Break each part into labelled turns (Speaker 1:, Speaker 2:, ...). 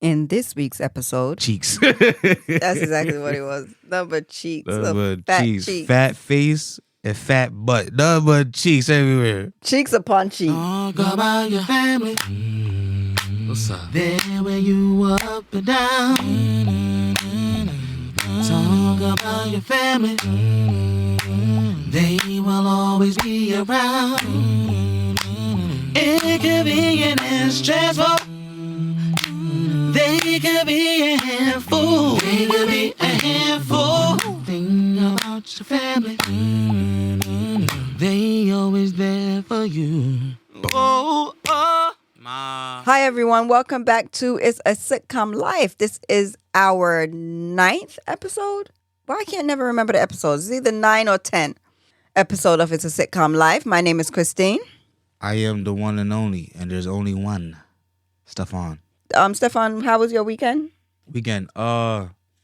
Speaker 1: In this week's episode,
Speaker 2: Cheeks.
Speaker 1: that's exactly what it was. Number cheeks,
Speaker 2: Nothing but
Speaker 1: fat
Speaker 2: cheeks.
Speaker 1: cheeks,
Speaker 2: Fat face and fat butt. Nothing but cheeks everywhere.
Speaker 1: cheeks upon cheeks.
Speaker 3: Talk about your family.
Speaker 2: What's up?
Speaker 3: There when you up and down. Talk about your family. They will always be around. Inconvenient and stressful. They could be a handful. They could be a handful. Think about your family. They always there for you. Oh, oh.
Speaker 1: Hi everyone, welcome back to It's a Sitcom Life. This is our 9th episode. Well, I can't never remember the episodes. It's either 9 or 10 episode of It's a Sitcom Life. My name is Christine.
Speaker 2: I am the one and only, and there's only one. Stefan.
Speaker 1: Stefan, how was your weekend?
Speaker 2: Weekend.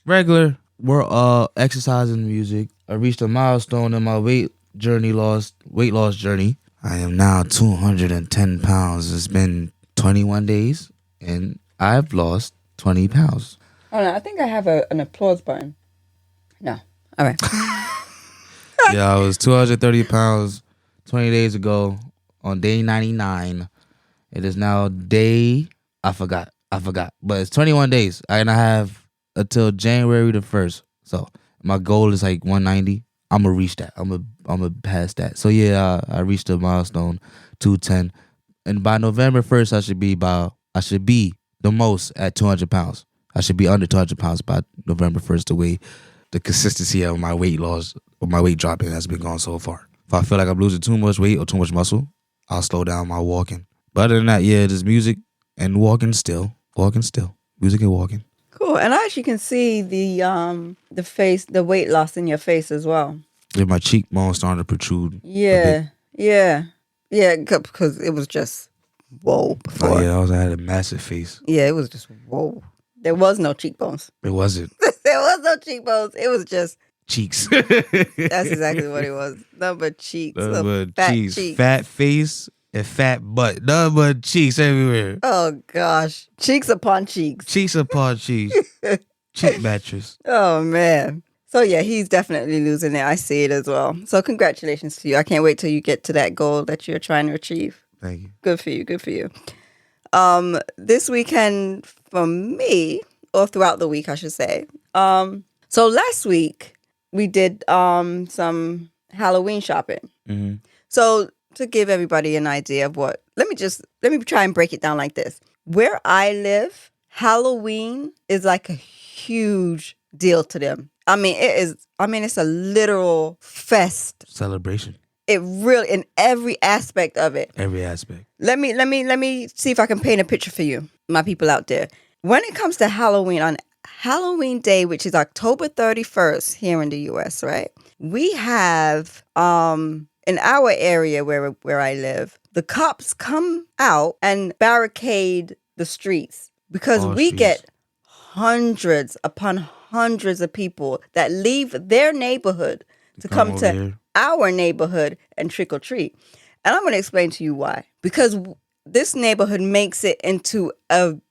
Speaker 2: Regular. We're exercising music. I reached a milestone in my weight loss journey. I am now 210 pounds. It's been 21 days, and I've lost 20 pounds.
Speaker 1: Oh no, I think I have an applause button. No. All right.
Speaker 2: Yeah, I was 230 pounds 20 days ago on day 99. It is now day... I forgot. But it's 21 days, and I have until January the 1st. So my goal is like 190. I'm going to reach that. I'm gonna pass that. So yeah, I reached the milestone, 210. And by November 1st, I should be the most at 200 pounds. I should be under 200 pounds by November 1st, the way the consistency of my weight loss, or my weight dropping has been going so far. If I feel like I'm losing too much weight or too much muscle, I'll slow down my walking. But other than that, yeah, there's music and walking still. Music and walking.
Speaker 1: Cool. And I actually can see the weight loss in your face as well.
Speaker 2: Yeah, my cheekbones starting to protrude.
Speaker 1: Yeah, because it was just whoa before.
Speaker 2: Oh yeah, I had a massive face.
Speaker 1: Yeah, it was just whoa. There was no cheekbones.
Speaker 2: It wasn't.
Speaker 1: There was no cheekbones. It was just
Speaker 2: Cheeks.
Speaker 1: that's exactly what it was. Nothing but cheeks,
Speaker 2: Nothing but
Speaker 1: fat
Speaker 2: cheeks.
Speaker 1: cheeks.
Speaker 2: Fat face and fat butt. Nothing but cheeks everywhere.
Speaker 1: Oh gosh, cheeks upon cheeks.
Speaker 2: Cheeks upon cheeks. Cheek mattress.
Speaker 1: Oh man. So yeah, he's definitely losing it. I see it as well. So congratulations to you. I can't wait till you get to that goal that you're trying to achieve.
Speaker 2: Thank you.
Speaker 1: Good for you. Good for you. This weekend for me, or throughout the week, I should say. So last week we did some Halloween shopping.
Speaker 2: Mm-hmm.
Speaker 1: So to give everybody an idea of what, let me try and break it down like this. Where I live, Halloween is like a huge deal to them. It's a literal fest.
Speaker 2: Celebration.
Speaker 1: It really, in every aspect of it.
Speaker 2: Every aspect.
Speaker 1: Let me see if I can paint a picture for you, my people out there. When it comes to Halloween, on Halloween Day, which is October 31st here in the U.S., right? We have, in our area where I live, the cops come out and barricade the streets because we get hundreds upon hundreds of people that leave their neighborhood to come to
Speaker 2: here.
Speaker 1: our neighborhood and trick or treat. And I'm going to explain to you why. Because this neighborhood makes it into an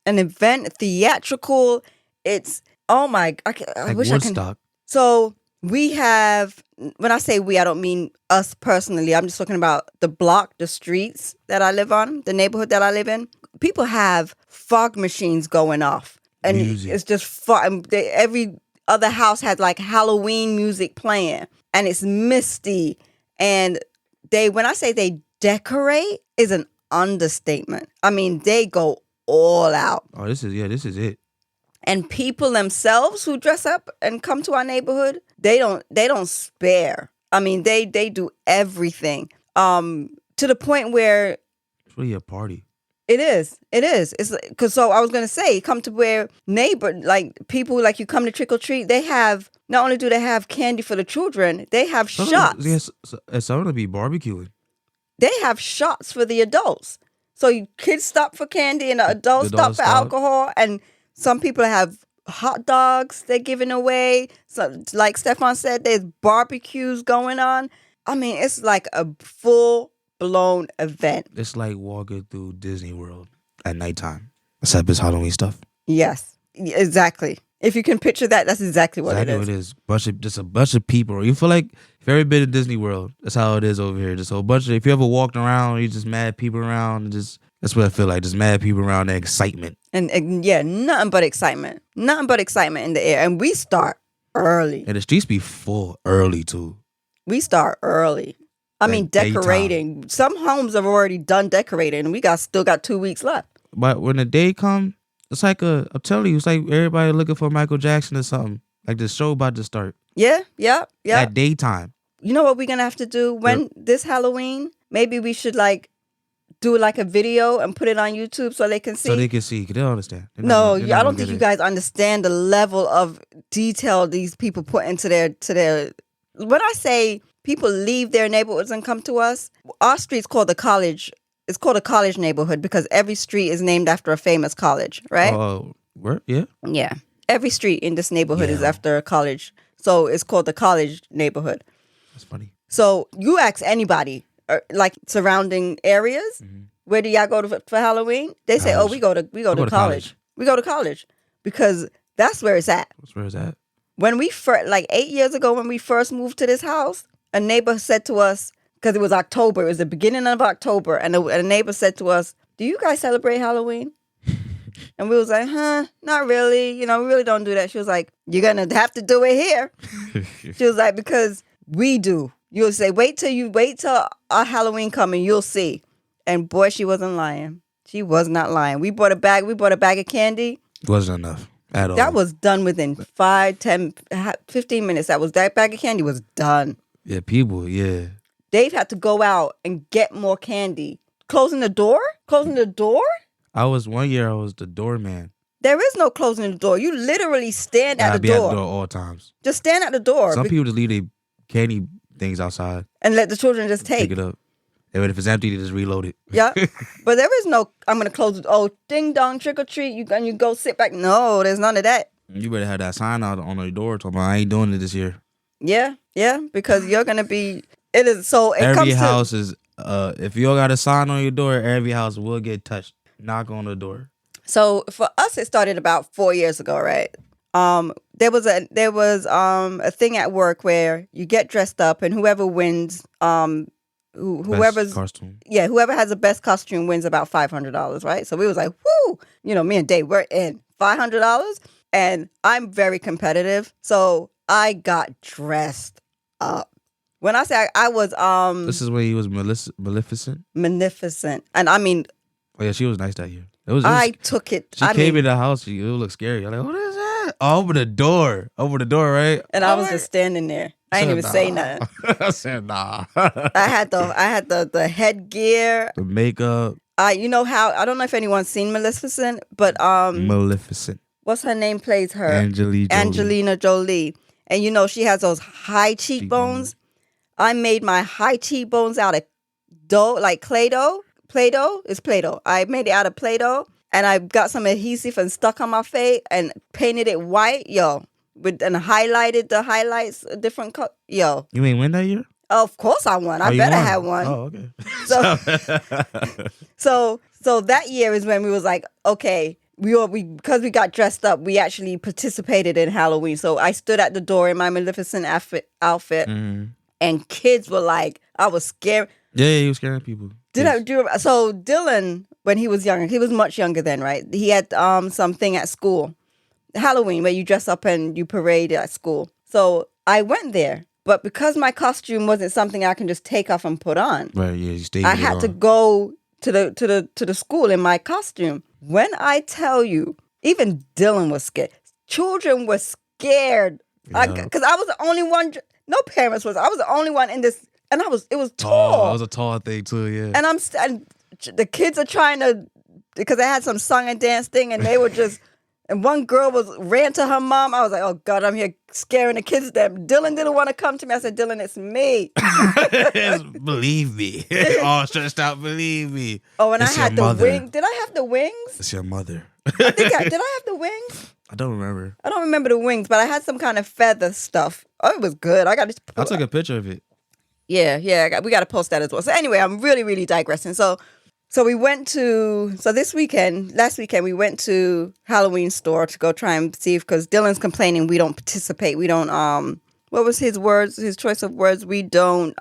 Speaker 1: event, theatrical. It's, oh my, I wish
Speaker 2: Woodstock.
Speaker 1: I can. So we have, when I say we, I don't mean us personally. I'm just talking about the block, the streets that I live on, the neighborhood that I live in. People have fog machines going off. And
Speaker 2: music.
Speaker 1: It's just fun. Every other house has like Halloween music playing. And it's misty. And when I say they decorate, is an understatement. I mean, they go all out.
Speaker 2: Oh, this is it.
Speaker 1: And people themselves who dress up and come to our neighborhood, they don't spare. I mean, they do everything. To the point where
Speaker 2: It's really a party.
Speaker 1: It is. It's because, so I was going to say, come to where people, like you come to trick or treat, they have, not only do they have candy for the children, they have shots.
Speaker 2: Yes, it's going to be barbecuing.
Speaker 1: They have shots for the adults. So kids stop for candy and the adults stop for alcohol. And some people have hot dogs they're giving away. So, like Stefan said, there's barbecues going on. I mean, it's like a full blown event.
Speaker 2: It's like walking through Disney World at nighttime. Except it's Halloween stuff.
Speaker 1: Yes, exactly. If you can picture that, that's exactly what
Speaker 2: Exactly
Speaker 1: it
Speaker 2: what
Speaker 1: is.
Speaker 2: it is. Just a bunch of people. You feel like if you ever been to Disney World, that's how it is over here. Just a whole bunch of. If you ever walked around, you just mad people around. And just that's what I feel like. Just mad people around. The excitement.
Speaker 1: And yeah, nothing but excitement. Nothing but excitement in the air. And we start early.
Speaker 2: And the streets be full early too.
Speaker 1: We start early. I mean,
Speaker 2: Like daytime.
Speaker 1: decorating. Some homes have already done decorating, and we still got 2 weeks left.
Speaker 2: But when the day come, it's like I'm telling you, it's like everybody looking for Michael Jackson or something. Like the show about to start.
Speaker 1: Yeah.
Speaker 2: At daytime.
Speaker 1: You know what we're gonna have to do when this Halloween? Maybe we should do like a video and put it on YouTube so they can see.
Speaker 2: So they can see. Cause they don't understand.
Speaker 1: No, I don't think you guys understand the level of detail these people put into their. When I say people leave their neighborhoods and come to us, our street's called the college. It's called a college neighborhood because every street is named after a famous college, right?
Speaker 2: Oh, where? Yeah.
Speaker 1: Yeah. Every street in this neighborhood is after a college. So it's called the college neighborhood.
Speaker 2: That's funny.
Speaker 1: So you ask anybody, like surrounding areas, where do y'all go for Halloween? They say,
Speaker 2: College.
Speaker 1: oh, we go to college. We go to college because that's where it's at.
Speaker 2: That's where it's at.
Speaker 1: When we first, like 8 years ago, when we first moved to this house, a neighbor said to us, because it was October, it was the beginning of October, and a neighbor said to us, do you guys celebrate Halloween? And we was like, not really. We really don't do that. She was like, you're going to have to do it here. She was like, because we do. You'll say, wait till our Halloween come and you'll see. And boy, she wasn't lying. She was not lying. We bought a bag of candy.
Speaker 2: It wasn't enough at all.
Speaker 1: That was done within 5, 10, 15 minutes. That bag of candy was done.
Speaker 2: Yeah, people, yeah.
Speaker 1: Dave had to go out and get more candy. Closing the door?
Speaker 2: One year I was the doorman.
Speaker 1: There is no closing the door. You literally stand at the
Speaker 2: I'd be
Speaker 1: door.
Speaker 2: at the door all times.
Speaker 1: Just stand at the door.
Speaker 2: Some people just leave their candy things outside.
Speaker 1: And let the children just take
Speaker 2: Pick it up. And if it's empty, they just reload it.
Speaker 1: Yeah. But there is no, I'm going to close it. Oh, ding dong, trick or treat. You go sit back. No, there's none of that.
Speaker 2: You better have that sign out on your door talking about I ain't doing it this year.
Speaker 1: Yeah. Because you're going to be, it is, so it
Speaker 2: every
Speaker 1: comes
Speaker 2: house is, if you got a sign on your door, every house will get touched. Knock on the door.
Speaker 1: So for us, it started about 4 years ago, right? There was a thing at work where you get dressed up and whoever wins, whoever's
Speaker 2: costume.
Speaker 1: Yeah, whoever has the best costume wins about $500, right? So we was like, whoo, me and Dave, we're in $500, and I'm very competitive, so I got dressed up. When I say I was,
Speaker 2: this is when he was Maleficent.
Speaker 1: Magnificent, and I mean,
Speaker 2: oh yeah, she was nice that year.
Speaker 1: I took it.
Speaker 2: She came in the house. It looked scary. I'm like, what is that? Oh, over the door, right?
Speaker 1: And I was just standing there. I didn't even say nothing.
Speaker 2: I said nah.
Speaker 1: I had the headgear,
Speaker 2: The makeup.
Speaker 1: I don't know if anyone's seen Maleficent, but
Speaker 2: Maleficent.
Speaker 1: what's her name plays her?
Speaker 2: Angelina
Speaker 1: Jolie. And she has those high cheekbones. I made my high cheekbones out of dough, like Play-Doh. It's Play-Doh. I made it out of Play-Doh, and I got some adhesive and stuck on my face and painted it white, and highlighted the highlights a different color. Yo.
Speaker 2: You ain't win that year?
Speaker 1: Oh, of course I won. I better have one.
Speaker 2: Oh, okay.
Speaker 1: So that year is when we was like, okay, because we got dressed up, we actually participated in Halloween. So I stood at the door in my Maleficent outfit, and kids were like, I was scared.
Speaker 2: Yeah, he was scaring people.
Speaker 1: So Dylan, when he was younger, he was much younger then, right? He had something at school, Halloween, where you dress up and you parade at school. So I went there, but because my costume wasn't something I can just take off and put on,
Speaker 2: right? Yeah, you stayed.
Speaker 1: I had to go to the school in my costume. When I tell you, even Dylan was scared. Children were scared because I was the only one. No parents was. I was the only one in this. And it was tall.
Speaker 2: Oh, it was a tall thing too, yeah.
Speaker 1: And and the kids are trying to, because I had some song and dance thing, and they were just, and one girl ran to her mom. I was like, oh God, I'm here scaring the kids. Dylan didn't want to come to me. I said, Dylan, it's me.
Speaker 2: Believe me. All stressed out, believe me.
Speaker 1: Oh, and I had the wings. Did I have the wings?
Speaker 2: It's your mother.
Speaker 1: Did I have the wings?
Speaker 2: I don't remember.
Speaker 1: I don't remember the wings, but I had some kind of feather stuff. Oh, it was good. I
Speaker 2: took a picture of it.
Speaker 1: Yeah, we got to post that as well. So anyway, I'm really, really digressing. So So last weekend, we went to Halloween store to go try and see because Dylan's complaining we don't participate. We don't, what was his choice of words? We don't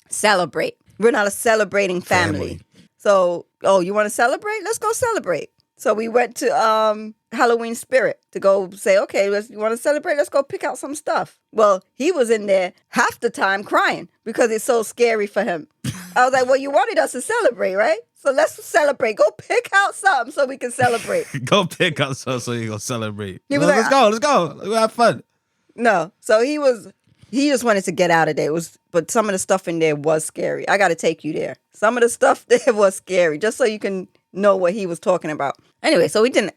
Speaker 1: celebrate. We're not a celebrating family. So, you want to celebrate? Let's go celebrate. So we went to Halloween Spirit to go say, okay, you want to celebrate? Let's go pick out some stuff. Well, he was in there half the time crying because it's so scary for him. I was like, well, you wanted us to celebrate, right? So let's celebrate. Go pick out something so we can celebrate.
Speaker 2: Go pick up something so you go celebrate.
Speaker 1: He was
Speaker 2: let's go. Let's have fun.
Speaker 1: No. So he just wanted to get out of there. But some of the stuff in there was scary. I got to take you there. Some of the stuff there was scary, just so you can know what he was talking about. Anyway, so we didn't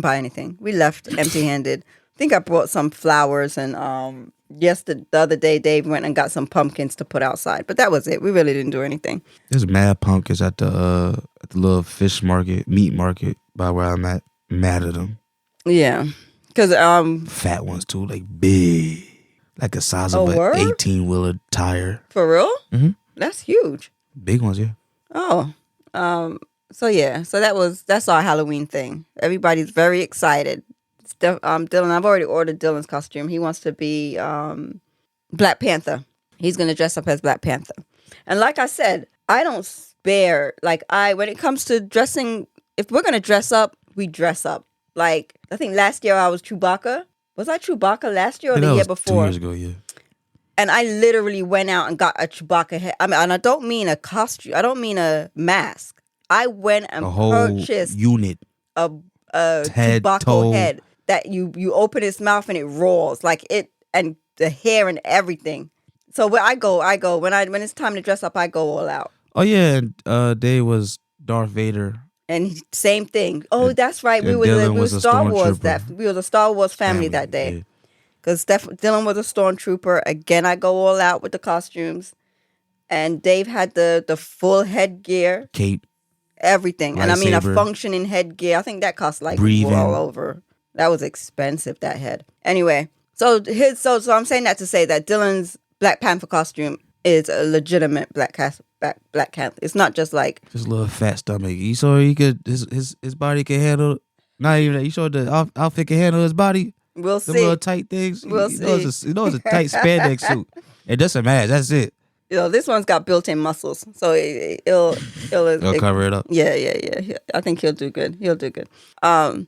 Speaker 1: buy anything. We left empty-handed. I think I brought some flowers and the other day Dave went and got some pumpkins to put outside. But that was it. We really didn't do anything.
Speaker 2: There's mad pumpkins at the little meat market by where I'm at. Mad at them.
Speaker 1: Yeah. Cuz
Speaker 2: fat ones too, like big. Like the size of an 18-wheeler tire.
Speaker 1: For real?
Speaker 2: Mm-hmm.
Speaker 1: That's huge.
Speaker 2: Big ones, yeah.
Speaker 1: Oh. So yeah. So that's our Halloween thing. Everybody's very excited. Dylan, I've already ordered Dylan's costume. He wants to be Black Panther. He's going to dress up as Black Panther. And like I said, I don't spare. When it comes to dressing, if we're going to dress up, we dress up. Like, I think last year I was Chewbacca. Was I Chewbacca last year or the year before?
Speaker 2: 2 years ago, yeah.
Speaker 1: And I literally went out and got a Chewbacca head. I mean, and I don't mean a costume. I don't mean a mask. I went and purchased
Speaker 2: unit.
Speaker 1: A
Speaker 2: head,
Speaker 1: Chewbacca
Speaker 2: toe.
Speaker 1: head that you open his mouth and it roars and the hair and everything. So where I go when it's time to dress up, I go all out.
Speaker 2: Oh yeah, and Dave was Darth Vader.
Speaker 1: And same thing. Oh, that's right. We were Star Wars. We were the Star Wars family that day. Because Dylan was a stormtrooper. Again, I go all out with the costumes. And Dave had the full headgear.
Speaker 2: Cape.
Speaker 1: Everything. And I mean, a
Speaker 2: lightsaber.
Speaker 1: functioning headgear. I think that cost like
Speaker 2: Breathing.
Speaker 1: all over. That was expensive, that head. Anyway, so I'm saying that to say that Dylan's Black Panther costume is a legitimate Black Panther. It's not just like
Speaker 2: just a little fat stomach. You saw he could his body can handle. Not even that. You saw the outfit can handle his body.
Speaker 1: We'll see.
Speaker 2: The little tight things.
Speaker 1: We'll
Speaker 2: see.
Speaker 1: see.
Speaker 2: You know it's a tight spandex suit. It doesn't matter. That's it.
Speaker 1: This one's got built-in muscles, so it'll
Speaker 2: cover it up.
Speaker 1: Yeah. I think he'll do good. So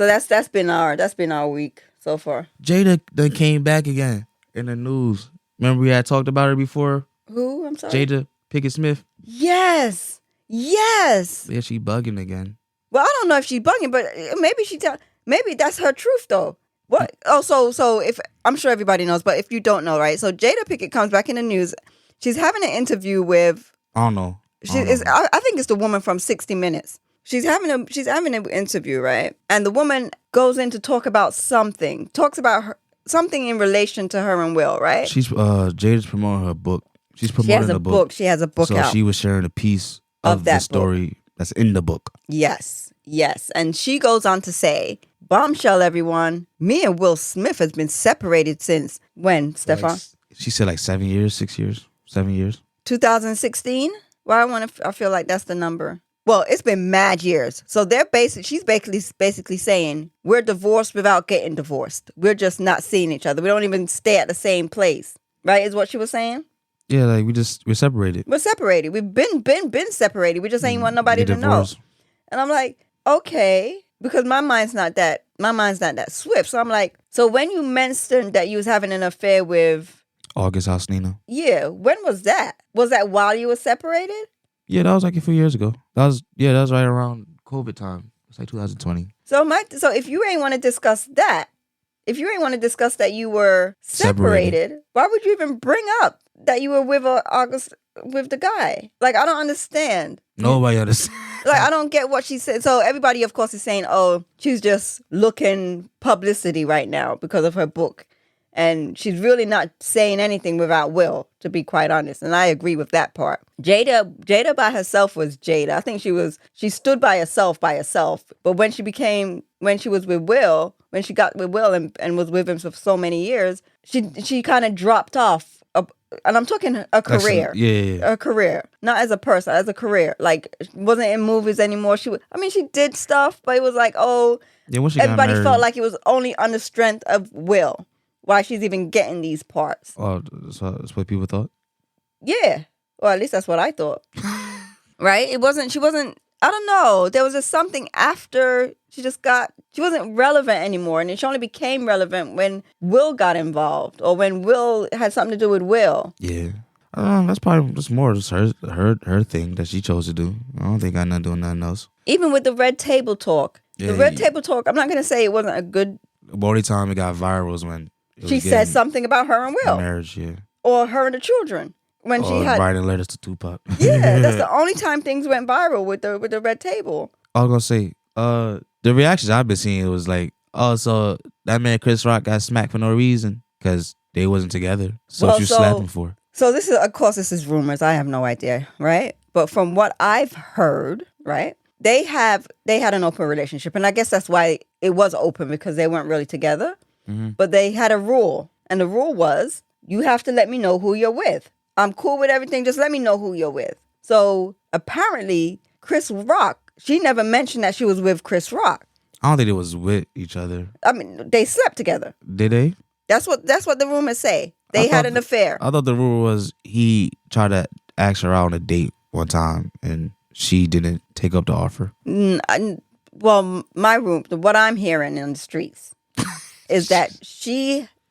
Speaker 1: that's been our week so far.
Speaker 2: Jada then came back again in the news. Remember we had talked about her before?
Speaker 1: Who? I'm sorry.
Speaker 2: Jada Pinkett Smith.
Speaker 1: Yes.
Speaker 2: Yeah, she bugging again.
Speaker 1: Well, I don't know if she's bugging, but maybe that's her truth though. What? Oh, so if I'm sure everybody knows, but if you don't know, right? So Jada Pinkett comes back in the news. She's having an interview with.
Speaker 2: I don't know.
Speaker 1: I think it's the woman from 60 Minutes. She's having an interview, right? And the woman goes in to talk about something. Talks about something in relation to her and Will, right?
Speaker 2: She's Jada's promoting her book. She's promoting the book.
Speaker 1: She has a book out.
Speaker 2: So she was sharing a piece of the story
Speaker 1: book.
Speaker 2: That's in the book.
Speaker 1: Yes. And she goes on to say, bombshell, everyone. Me and Will Smith has been separated since when, Stefan?
Speaker 2: She said like 7 years, 6 years, 7 years.
Speaker 1: 2016? Well, I feel like that's the number. Well, it's been mad years. So she's basically saying we're divorced without getting divorced. We're just not seeing each other. We don't even stay at the same place. Right? Is what she was saying?
Speaker 2: Yeah, like we're separated.
Speaker 1: We're separated. We've been separated. We just ain't want nobody to know. And I'm like, okay, because my mind's not that swift. So I'm like, so when you mentioned that you was having an affair with
Speaker 2: August Alsina.
Speaker 1: Yeah, when was that? Was that while you were separated?
Speaker 2: Yeah, that was like a few years ago. That was right around COVID time. It's like 2020.
Speaker 1: So if you ain't want to discuss that, you were separated, why would you even bring up that you were with with the guy? Like, I don't understand.
Speaker 2: Nobody understands.
Speaker 1: Like, I don't get what she said. So everybody, of course, is saying, oh, she's just looking publicity right now because of her book. And she's really not saying anything without Will, to be quite honest. And I agree with that part. Jada by herself was Jada. I think she stood by herself. But when she was with Will, when she got with Will and was with him for so many years, she kind of dropped off and I'm talking a career.
Speaker 2: Yeah.
Speaker 1: A career, not as a person, as a career. Like, wasn't in movies anymore. She did stuff, but it was like, oh,
Speaker 2: Yeah, when she got
Speaker 1: everybody
Speaker 2: married.
Speaker 1: felt like it was only on the strength of Will. Why she's even getting these parts.
Speaker 2: Oh, that's what people thought?
Speaker 1: Yeah. Well, at least that's what I thought. Right? She wasn't, I don't know. There was just something after she wasn't relevant anymore. And she only became relevant when Will got involved or when Will had something to do with Will.
Speaker 2: Yeah. That's probably just more just her thing that she chose to do. I don't think I got nothing doing nothing else.
Speaker 1: Even with the red table talk.
Speaker 2: Yeah,
Speaker 1: the red table talk, I'm not going to say it wasn't a good.
Speaker 2: The only time it got viral was when
Speaker 1: she said something about her and Will.
Speaker 2: Marriage, yeah.
Speaker 1: Or her and the children. When she had
Speaker 2: writing letters to Tupac.
Speaker 1: Yeah, that's the only time things went viral with the red table.
Speaker 2: I was gonna say, the reactions I've been seeing was like, oh, so that man Chris Rock got smacked for no reason because they wasn't together. So you slapped him for.
Speaker 1: So this is, of course, this is rumors. I have no idea, right? But from what I've heard, right, they had an open relationship, and I guess that's why it was open because they weren't really together. Mm-hmm. But they had a rule, and the rule was you have to let me know who you're with. I'm cool with everything. Just let me know who you're with. So apparently, Chris Rock, she never mentioned that she was with Chris Rock.
Speaker 2: I don't think they was with each other.
Speaker 1: I mean, they slept together.
Speaker 2: Did they?
Speaker 1: That's what the rumors say. They had an affair.
Speaker 2: I thought the rule was he tried to ask her out on a date one time, and she didn't take up the offer.
Speaker 1: Well, what I'm hearing in the streets is that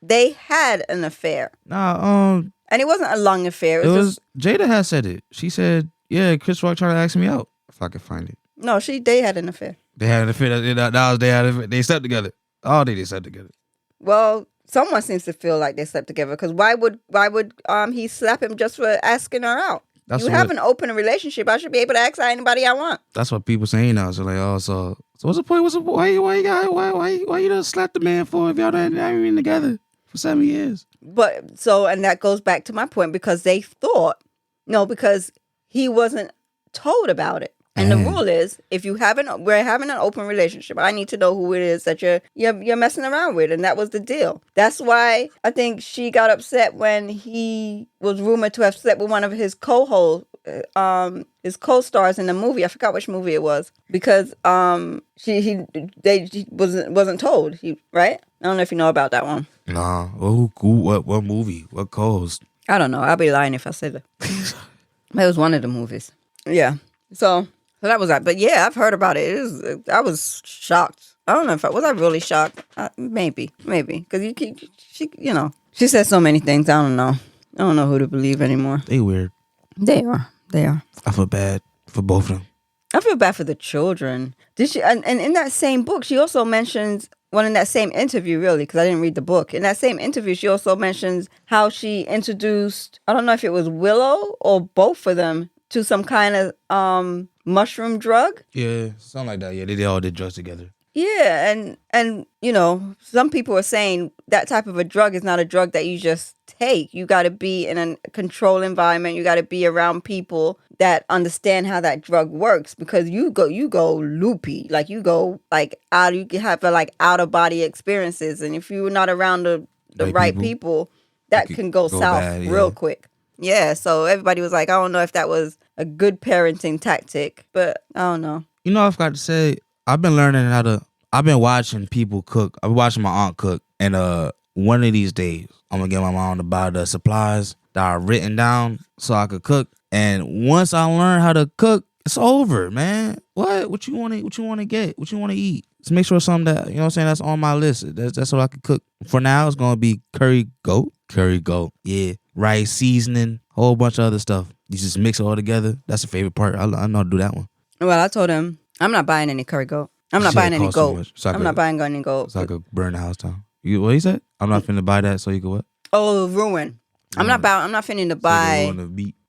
Speaker 1: they had an affair.
Speaker 2: Nah,
Speaker 1: and it wasn't a long affair. It was
Speaker 2: Jada has said it. She said, "Yeah, Chris Rock trying to ask me out if I could find it."
Speaker 1: No, they had an affair.
Speaker 2: They had an affair. They slept together. All day they slept together.
Speaker 1: Well, someone seems to feel like they slept together because why would he slap him just for asking her out? You have an open relationship. I should be able to ask anybody I want.
Speaker 2: That's what people saying now. So like, oh, so what's the point? Why you done slapped the man for if y'all haven't been together for 7 years?
Speaker 1: But and that goes back to my point because they thought because he wasn't told about it. And the rule is, if we're having an open relationship, I need to know who it is that you're messing around with, and that was the deal. That's why I think she got upset when he was rumored to have slept with one of his his co-stars in the movie. I forgot which movie it was because he wasn't told. Right? I don't know if you know about that one.
Speaker 2: Nah. What movie? What co-host?
Speaker 1: I don't know. I'll be lying if I say that. It was one of the movies. Yeah. So that was that. But yeah, I've heard about it. I was shocked. I don't know if was I really shocked. Maybe, because she said so many things. I don't know. I don't know who to believe anymore.
Speaker 2: They weird.
Speaker 1: They are.
Speaker 2: I feel bad for both of them.
Speaker 1: I feel bad for the children. Did she? And in that same book, she also mentions. Well, in that same interview, really, because I didn't read the book. In that same interview, she also mentions how she introduced. I don't know if it was Willow or both of them to some kind of mushroom drug.
Speaker 2: Yeah, something like that. Yeah, they all did drugs together.
Speaker 1: Yeah, and some people are saying that type of a drug is not a drug that you just take. You got to be in a controlled environment. You got to be around people that understand how that drug works because you go loopy, like you go like out. You can have like out of body experiences, and if you're not around the right people, that can go south bad, real quick. Yeah, so everybody was like, I don't know if that was a good parenting tactic, but I don't know.
Speaker 2: I've got to say, I've been learning I've been watching people cook. I've been watching my aunt cook. And one of these days, I'm going to get my mom to buy the supplies that are written down so I could cook. And once I learn how to cook, it's over, man. What you want to get? What you want to eat? Just make sure it's something that, that's on my list. That's what I could cook. For now, it's going to be curry goat. Yeah. Rice, seasoning, whole bunch of other stuff. You just mix it all together. That's the favorite part. I know how to do that one.
Speaker 1: Well, I told him, I'm not buying any curry goat. I'm not buying any goat. I'm not buying any goat.
Speaker 2: So I could burn the house down. What he said? I'm not finna buy that so you could what?
Speaker 1: Oh, ruin. I'm not finna to buy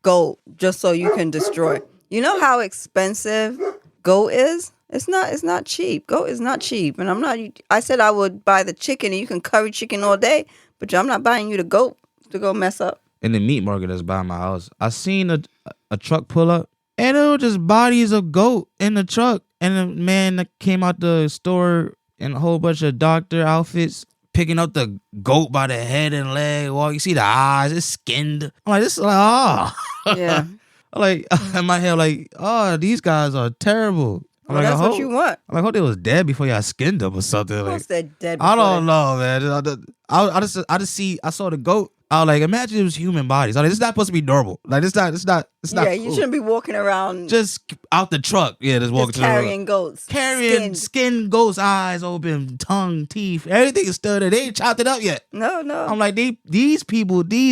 Speaker 1: goat just so you can destroy. You know how expensive goat is? It's not cheap. Goat is not cheap. And I said I would buy the chicken and you can curry chicken all day, but I'm not buying you the goat to go mess up.
Speaker 2: In the meat market that's by my house, I seen a truck pull up and it was just bodies of goat in the truck. And the man that came out the store in a whole bunch of doctor outfits picking up the goat by the head and leg. Well, you see the eyes, it's skinned. I'm like, this is like,
Speaker 1: Yeah.
Speaker 2: I'm like, in my head, like, oh, these guys are terrible. I'm
Speaker 1: Well,
Speaker 2: like,
Speaker 1: that's what you want.
Speaker 2: I'm like, I hope they was dead before y'all skinned them or something.
Speaker 1: Of
Speaker 2: Like,
Speaker 1: course they're dead.
Speaker 2: I
Speaker 1: before
Speaker 2: don't know, man. I saw the goat. I was like, imagine it was human bodies. I like, this is not supposed to be normal. Like, it's not.
Speaker 1: Yeah, you
Speaker 2: cool.
Speaker 1: shouldn't be walking around
Speaker 2: Just out the truck. Yeah, just walking
Speaker 1: just
Speaker 2: to the road.
Speaker 1: carrying goats.
Speaker 2: Carrying skin, goats, eyes open, tongue, teeth, everything is still there. They ain't chopped it up yet.
Speaker 1: No.
Speaker 2: I'm like, these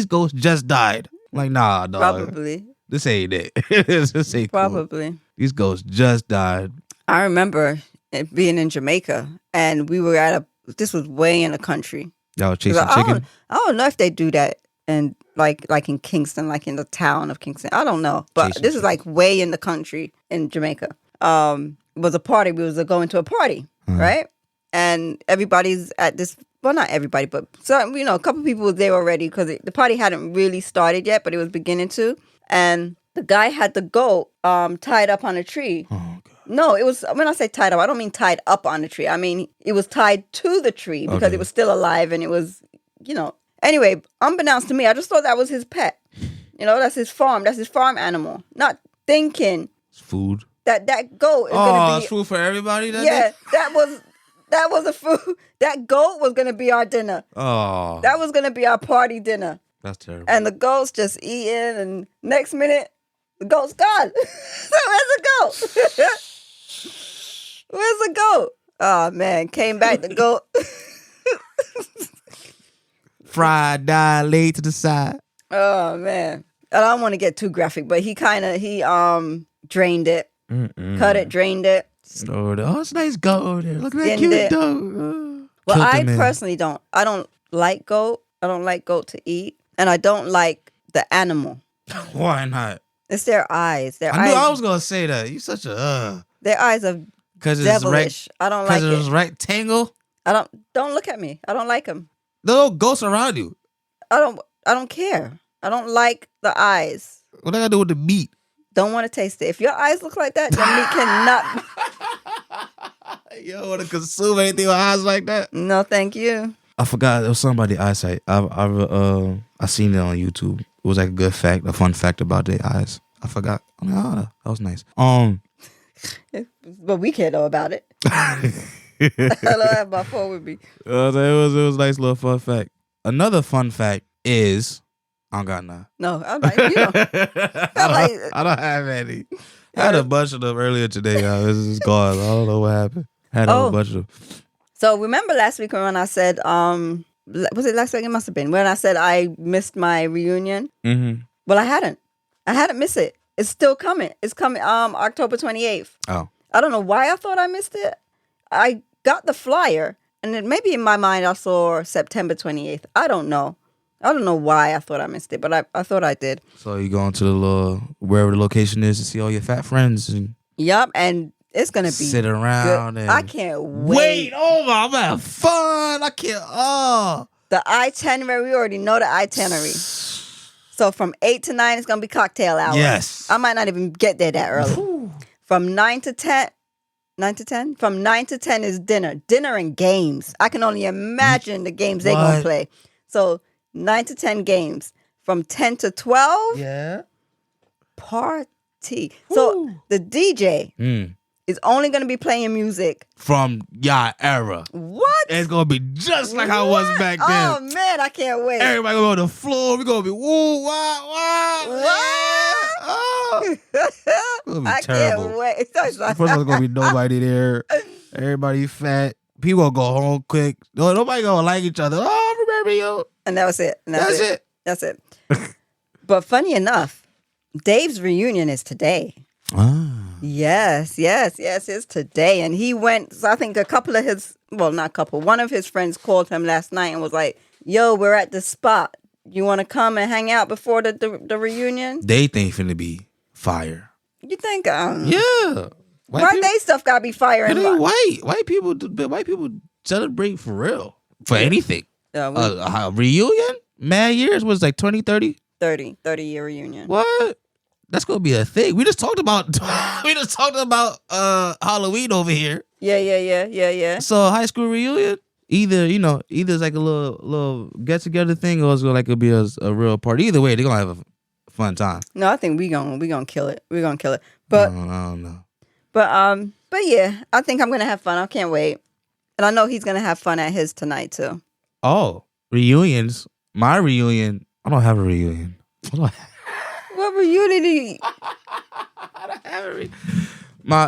Speaker 2: goats just died. I'm like, nah, dog.
Speaker 1: Probably.
Speaker 2: This ain't it. This ain't cool.
Speaker 1: Probably.
Speaker 2: These goats just died.
Speaker 1: I remember it being in Jamaica, and we were this was way in the country.
Speaker 2: Y'all was chasing
Speaker 1: I
Speaker 2: chicken?
Speaker 1: I don't know if they do that and like in Kingston, like in the town of Kingston. I don't know. But
Speaker 2: Chasing
Speaker 1: this is like way in the country in Jamaica. It was a party. We was going to a party, right? And everybody's at this, well, not everybody, but some, a couple people were there already because the party hadn't really started yet, but it was beginning to. And the guy had the goat tied up on a tree.
Speaker 2: Oh, God.
Speaker 1: No, it was, when I say tied up, I don't mean tied up on the tree. I mean, it was tied to the tree because
Speaker 2: Okay.
Speaker 1: it was still alive and it was, Anyway, unbeknownst to me, I just thought that was his pet. That's his farm. That's his farm animal. Not thinking
Speaker 2: It's food.
Speaker 1: that goat is going to
Speaker 2: It's
Speaker 1: be...
Speaker 2: food for everybody?
Speaker 1: Yeah, that was a food. That goat was going to be our dinner.
Speaker 2: Oh.
Speaker 1: That was going to be our party dinner.
Speaker 2: That's terrible.
Speaker 1: And the goat's just eating, and next minute, the goat's gone. So where's the goat? Where's the goat? Oh, man. Came back, the goat.
Speaker 2: Fried, died, laid to the side.
Speaker 1: Oh, man. I don't want to get too graphic, but he drained it. Cut it, drained it.
Speaker 2: Oh, it's nice goat there. Look at that
Speaker 1: Skinned
Speaker 2: cute
Speaker 1: it.
Speaker 2: dog.
Speaker 1: Well,
Speaker 2: Killed
Speaker 1: I
Speaker 2: the man.
Speaker 1: personally don't. I don't like goat. I don't like goat to eat. And I don't like the animal.
Speaker 2: Why not?
Speaker 1: It's their eyes. Their
Speaker 2: I knew
Speaker 1: eyes.
Speaker 2: I was gonna say that. You such a
Speaker 1: Their eyes are
Speaker 2: because it's
Speaker 1: devilish. I don't like
Speaker 2: because it's
Speaker 1: it.
Speaker 2: rectangle.
Speaker 1: I don't look at me. I don't like them.
Speaker 2: Little ghosts around you.
Speaker 1: I don't care. I don't like the eyes.
Speaker 2: What they gotta do with the meat?
Speaker 1: Don't want to taste it. If your eyes look like that, the meat cannot.
Speaker 2: You don't want to consume anything with eyes like that.
Speaker 1: No, thank you.
Speaker 2: I forgot there was somebody eyesight. I seen it on YouTube. It was like a good fact, a fun fact about their eyes. I forgot. I'm like, oh, that was nice.
Speaker 1: But we can't know about it. I don't have my phone with me.
Speaker 2: It was a nice little fun fact. Another fun fact is I don't got none.
Speaker 1: No, I'm like, you know.
Speaker 2: I don't have any. I had a bunch of them earlier today. This is gone. I don't know what happened. I had a whole bunch of them.
Speaker 1: So remember last week when I said, was it last week? It must have been when I said I missed my reunion.
Speaker 2: Mm-hmm.
Speaker 1: Well, I hadn't missed it. It's still coming. It's coming October 28th.
Speaker 2: Oh.
Speaker 1: I don't know why I thought I missed it. I got the flyer, and then maybe in my mind I saw September 28th. I don't know why I thought I missed it, but I thought I did.
Speaker 2: So you going to the wherever the location is to see all your fat friends and
Speaker 1: Yup, and it's gonna be
Speaker 2: sit around
Speaker 1: good.
Speaker 2: and
Speaker 1: I can't wait.
Speaker 2: Oh my, I'm gonna have fun. I can't. Oh,
Speaker 1: The itinerary. We already know the itinerary. So from 8 to 9, it's gonna be cocktail hour.
Speaker 2: yes.
Speaker 1: I might not even get there that early. From 9 to 10. 9 to 10? From 9 to 10 is dinner. Dinner and games. I can only imagine the games they're going to play. So 9 to 10 games. From 10 to 12,
Speaker 2: Yeah.
Speaker 1: party. So the DJ is only going to be playing music.
Speaker 2: From your era.
Speaker 1: What?
Speaker 2: It's gonna be just like how it was back then.
Speaker 1: Oh, man, I can't wait.
Speaker 2: Everybody gonna go on the floor. We gonna be woo, wah, wah.
Speaker 1: What?
Speaker 2: Oh. It's gonna be
Speaker 1: I
Speaker 2: terrible.
Speaker 1: can't wait.
Speaker 2: First of all, there's gonna be nobody there. Everybody fat. People gonna go home quick. Nobody gonna like each other. Oh, I remember you.
Speaker 1: And that was it. And
Speaker 2: That's it.
Speaker 1: That's it. But funny enough, Dave's reunion is today.
Speaker 2: Ah.
Speaker 1: Yes, it's today. And he went, so I think one of his friends called him last night and was like, yo, we're at the spot. You want to come and hang out before the reunion?
Speaker 2: They think finna be fire.
Speaker 1: You think,
Speaker 2: Yeah.
Speaker 1: why they stuff got to be fire?
Speaker 2: It ain't white. White people celebrate for real. For anything. A reunion? Mad years was like 20, 30?
Speaker 1: 30-year reunion.
Speaker 2: What? That's gonna be a thing. We just talked about Halloween over here.
Speaker 1: Yeah.
Speaker 2: So high school reunion, either it's like a little get together thing, or it's like it'll be a real party. Either way, they're gonna have a fun time.
Speaker 1: No, I think we gonna kill it. We're gonna kill it.
Speaker 2: I
Speaker 1: But
Speaker 2: don't know.
Speaker 1: but yeah, I think I'm gonna have fun. I can't wait. And I know he's gonna have fun at his tonight too.
Speaker 2: Oh, reunions. My reunion. I don't have a reunion. I don't
Speaker 1: What reunion?
Speaker 2: have a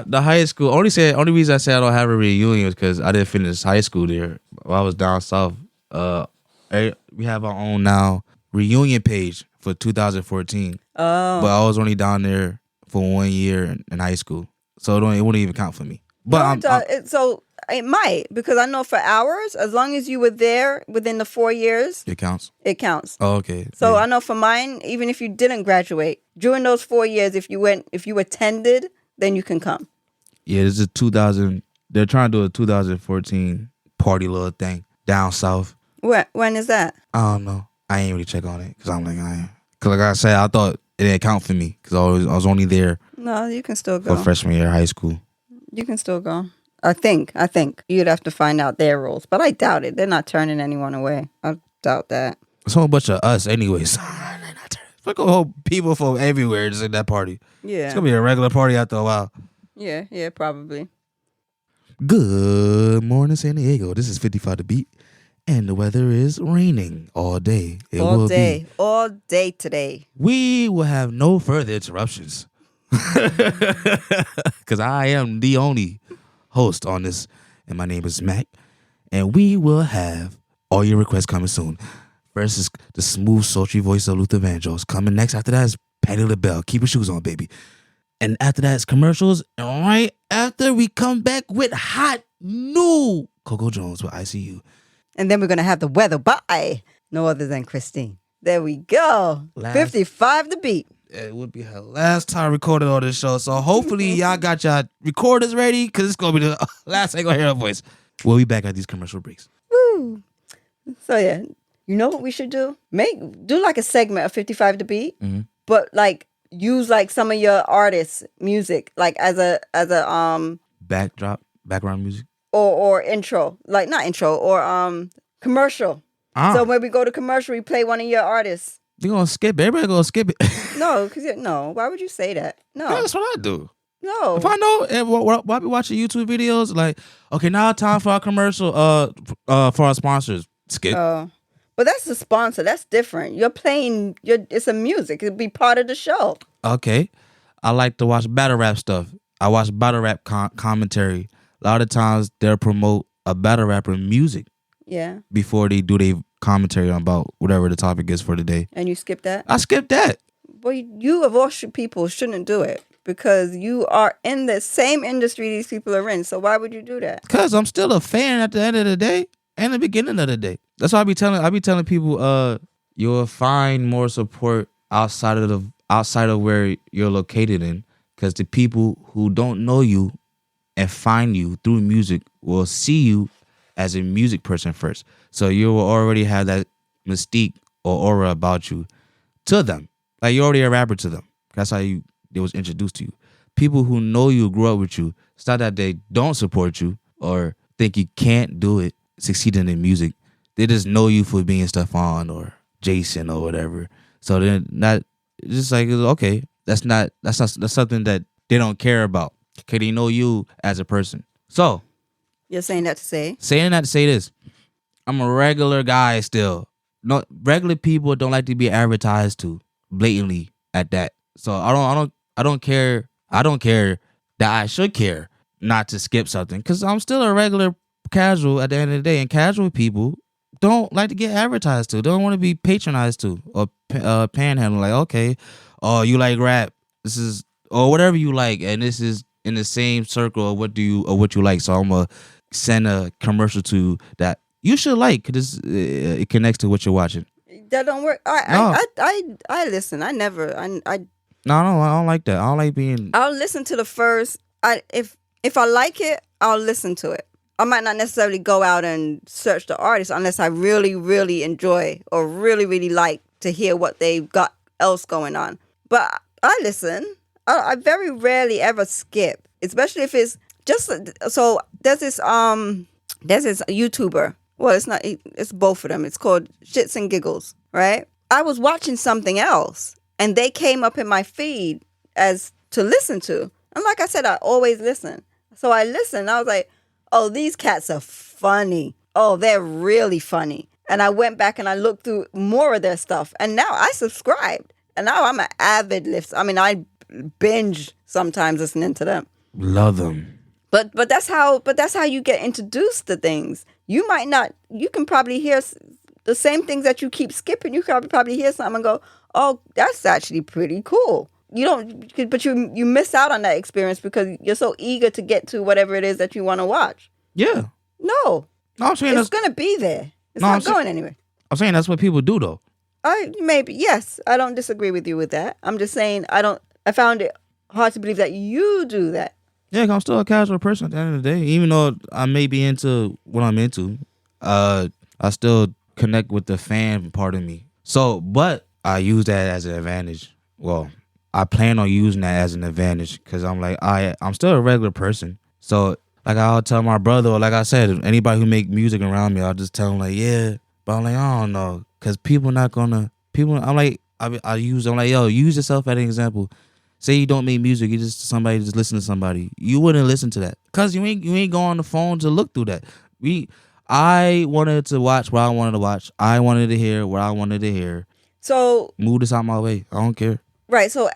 Speaker 2: the high school. Only reason I say I don't have a reunion is because I didn't finish high school there. While I was down south. We have our own now reunion page for 2014.
Speaker 1: Oh,
Speaker 2: But I was only down there for 1 year in high school, so it wouldn't even count for me. But
Speaker 1: no, so it might, because I know for ours, as long as you were there within the 4 years,
Speaker 2: it counts.
Speaker 1: it counts.
Speaker 2: Oh, okay.
Speaker 1: So
Speaker 2: yeah.
Speaker 1: I know for mine, even if you didn't graduate during those 4 years, if you attended, then you can come.
Speaker 2: Yeah, this is 2000. They're trying to do a 2014 party little thing down south.
Speaker 1: When is that?
Speaker 2: I don't know. I ain't really check on it because I'm like, because like I said, I thought it didn't count for me because I was only there
Speaker 1: No, you can still go.
Speaker 2: for freshman year of high school.
Speaker 1: You can still go. I think you'd have to find out their rules, but I doubt it. They're not turning anyone away. I doubt that.
Speaker 2: It's a whole bunch of us, anyways. Look at whole people from everywhere just in that party.
Speaker 1: Yeah.
Speaker 2: It's gonna be a regular party after a while.
Speaker 1: Yeah, probably.
Speaker 2: Good morning, San Diego. This is 55 The Beat, and the weather is raining all day. It
Speaker 1: All
Speaker 2: will
Speaker 1: day.
Speaker 2: be.
Speaker 1: All day today.
Speaker 2: We will have no further interruptions because I am the only host on this, and my name is Mac, and we will have all your requests coming soon. First is the smooth, sultry voice of Luther Vandross. Coming next after that is Patti LaBelle. Keep your shoes on, baby. And after that is commercials. And right after we come back with hot new Coco Jones with ICU.
Speaker 1: And then we're going to have the weather by no other than Christine. There we go. 55 to beat.
Speaker 2: It would be her last time recording on this show. So hopefully y'all got y'all recorders ready because it's going to be the last thing I hear her voice. We'll be back at these commercial breaks.
Speaker 1: Woo. So yeah, you know what we should do? Do like a segment of 55 to beat, but like use like some of your artists' music like as a
Speaker 2: background music.
Speaker 1: Or intro. Like not intro or commercial. So when we go to commercial, we play one of your artists.
Speaker 2: You're going to skip it. Everybody going to skip it.
Speaker 1: No, no. Why would you say that? No.
Speaker 2: Yeah, that's what I do.
Speaker 1: No.
Speaker 2: If I know, while I be watching YouTube videos, like, okay, now time for our commercial, for our sponsors. Skip.
Speaker 1: Oh. But that's the sponsor. That's different. You're playing, it's a music. It'd be part of the show.
Speaker 2: Okay. I like to watch battle rap stuff. I watch battle rap commentary. A lot of times they'll promote a battle rapper music.
Speaker 1: Yeah.
Speaker 2: Before they do their commentary about whatever the topic is for the day.
Speaker 1: And you skip that?
Speaker 2: I skipped that.
Speaker 1: Well, you of all people shouldn't do it because you are in the same industry these people are in. So why would you do that?
Speaker 2: Because I'm still a fan at the end of the day and the beginning of the day. That's why I be telling people, you'll find more support outside of where you're located in. Because the people who don't know you and find you through music will see you as a music person first. So you will already have that mystique or aura about you to them. Like you're already a rapper to them. That's how they was introduced to you. People who know you, grew up with you, it's not that they don't support you or think you can't do it, succeeding in music. They just know you for being Stefan or Jason or whatever. So then it's just like, okay, that's something that they don't care about. Okay, they know you as a person. So
Speaker 1: you're saying that to say?
Speaker 2: Saying that to say this. I'm a regular guy still. No, regular people don't like to be advertised to blatantly at that. So I don't care. I don't care that I should care not to skip something because I'm still a regular casual at the end of the day. And casual people don't like to get advertised to. Don't want to be patronized to or panhandle. Like, okay, oh, you like rap. This is or whatever you like, and this is in the same circle of what you like. So I'm gonna send a commercial to that you should like because it connects to what you're watching.
Speaker 1: That don't work. I listen. I never.
Speaker 2: No, I don't like that. I don't like being.
Speaker 1: I'll listen to the first. If I like it, I'll listen to it. I might not necessarily go out and search the artist unless I really, really enjoy or really, really like to hear what they've got else going on. But I listen. I very rarely ever skip, especially if it's just so. There's this YouTuber. Well, it's not. It's both of them. It's called Shits and Giggles, right? I was watching something else, and they came up in my feed as to listen to. And like I said, I always listen. So I listened. I was like, "Oh, these cats are funny. Oh, they're really funny." And I went back and I looked through more of their stuff, and now I subscribed. And now I'm an avid listener. I mean, I binge sometimes listening to them.
Speaker 2: Love them.
Speaker 1: But that's how you get introduced to things. You might not. You can probably hear the same things that you keep skipping. You can probably hear something and go, "Oh, that's actually pretty cool." You don't, but you miss out on that experience because you're so eager to get to whatever it is that you want to watch.
Speaker 2: Yeah.
Speaker 1: No,
Speaker 2: No, I'm saying
Speaker 1: it's gonna be there. It's
Speaker 2: No,
Speaker 1: not going anywhere.
Speaker 2: I'm saying that's what people do though.
Speaker 1: Yes, I don't disagree with you with that. I'm just saying I found it hard to believe that you do that.
Speaker 2: Yeah, 'cause I'm still a casual person at the end of the day. Even though I may be into what I'm into, I still connect with the fan part of me. So, but I use that as an advantage. Well, I plan on using that as an advantage because I'm like, I'm still a regular person. So, like I'll tell my brother, or like I said, anybody who make music around me, I'll just tell them like, yeah. But I'm like, I don't know, because people not gonna, I'm like, I'm like, yo, use yourself as an example. Say you don't make music, you just listen to somebody. You wouldn't listen to that because you ain't go on the phone to look through that. I wanted to watch what I wanted to watch. I wanted to hear what I wanted to hear.
Speaker 1: So
Speaker 2: move this out my way. I don't care.
Speaker 1: Right. So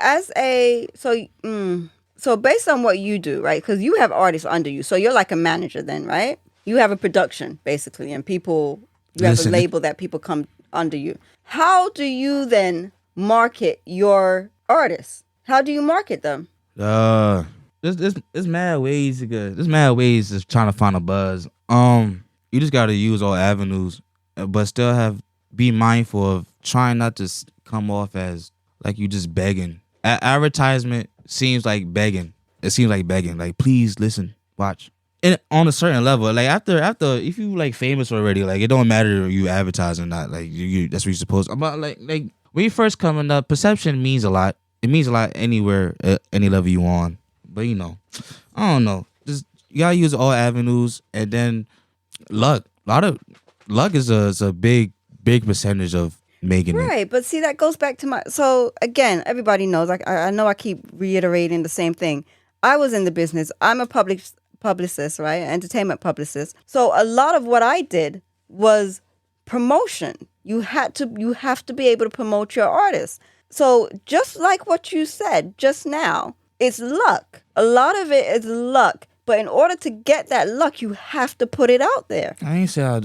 Speaker 1: so based on what you do, right? Because you have artists under you, so you're like a manager then, right? You have a production basically, and you have a label that people come under you. How do you then market your artists? How do you market them?
Speaker 2: There's mad ways to go. There's mad ways of trying to find a buzz. You just gotta use all avenues, but still be mindful of trying not to come off as like you just begging. Advertisement seems like begging. It seems like begging. Like, please listen, watch. And on a certain level, like after if you like famous already, like it don't matter if you advertise or not. Like you that's what you're supposed to. But like when you first coming up, perception means a lot. It means a lot anywhere, any level you on. But I don't know. Just you gotta use all avenues, and then luck. A lot of luck is a big percentage of making it.
Speaker 1: Right, but see, that goes back to so again, everybody knows, like I know I keep reiterating the same thing. I was in the business. I'm a publicist, right? Entertainment publicist. So a lot of what I did was promotion. You have to be able to promote your artists. So just like what you said just now, it's luck. A lot of it is luck. But in order to get that luck, you have to put it out there.
Speaker 2: I ain't say I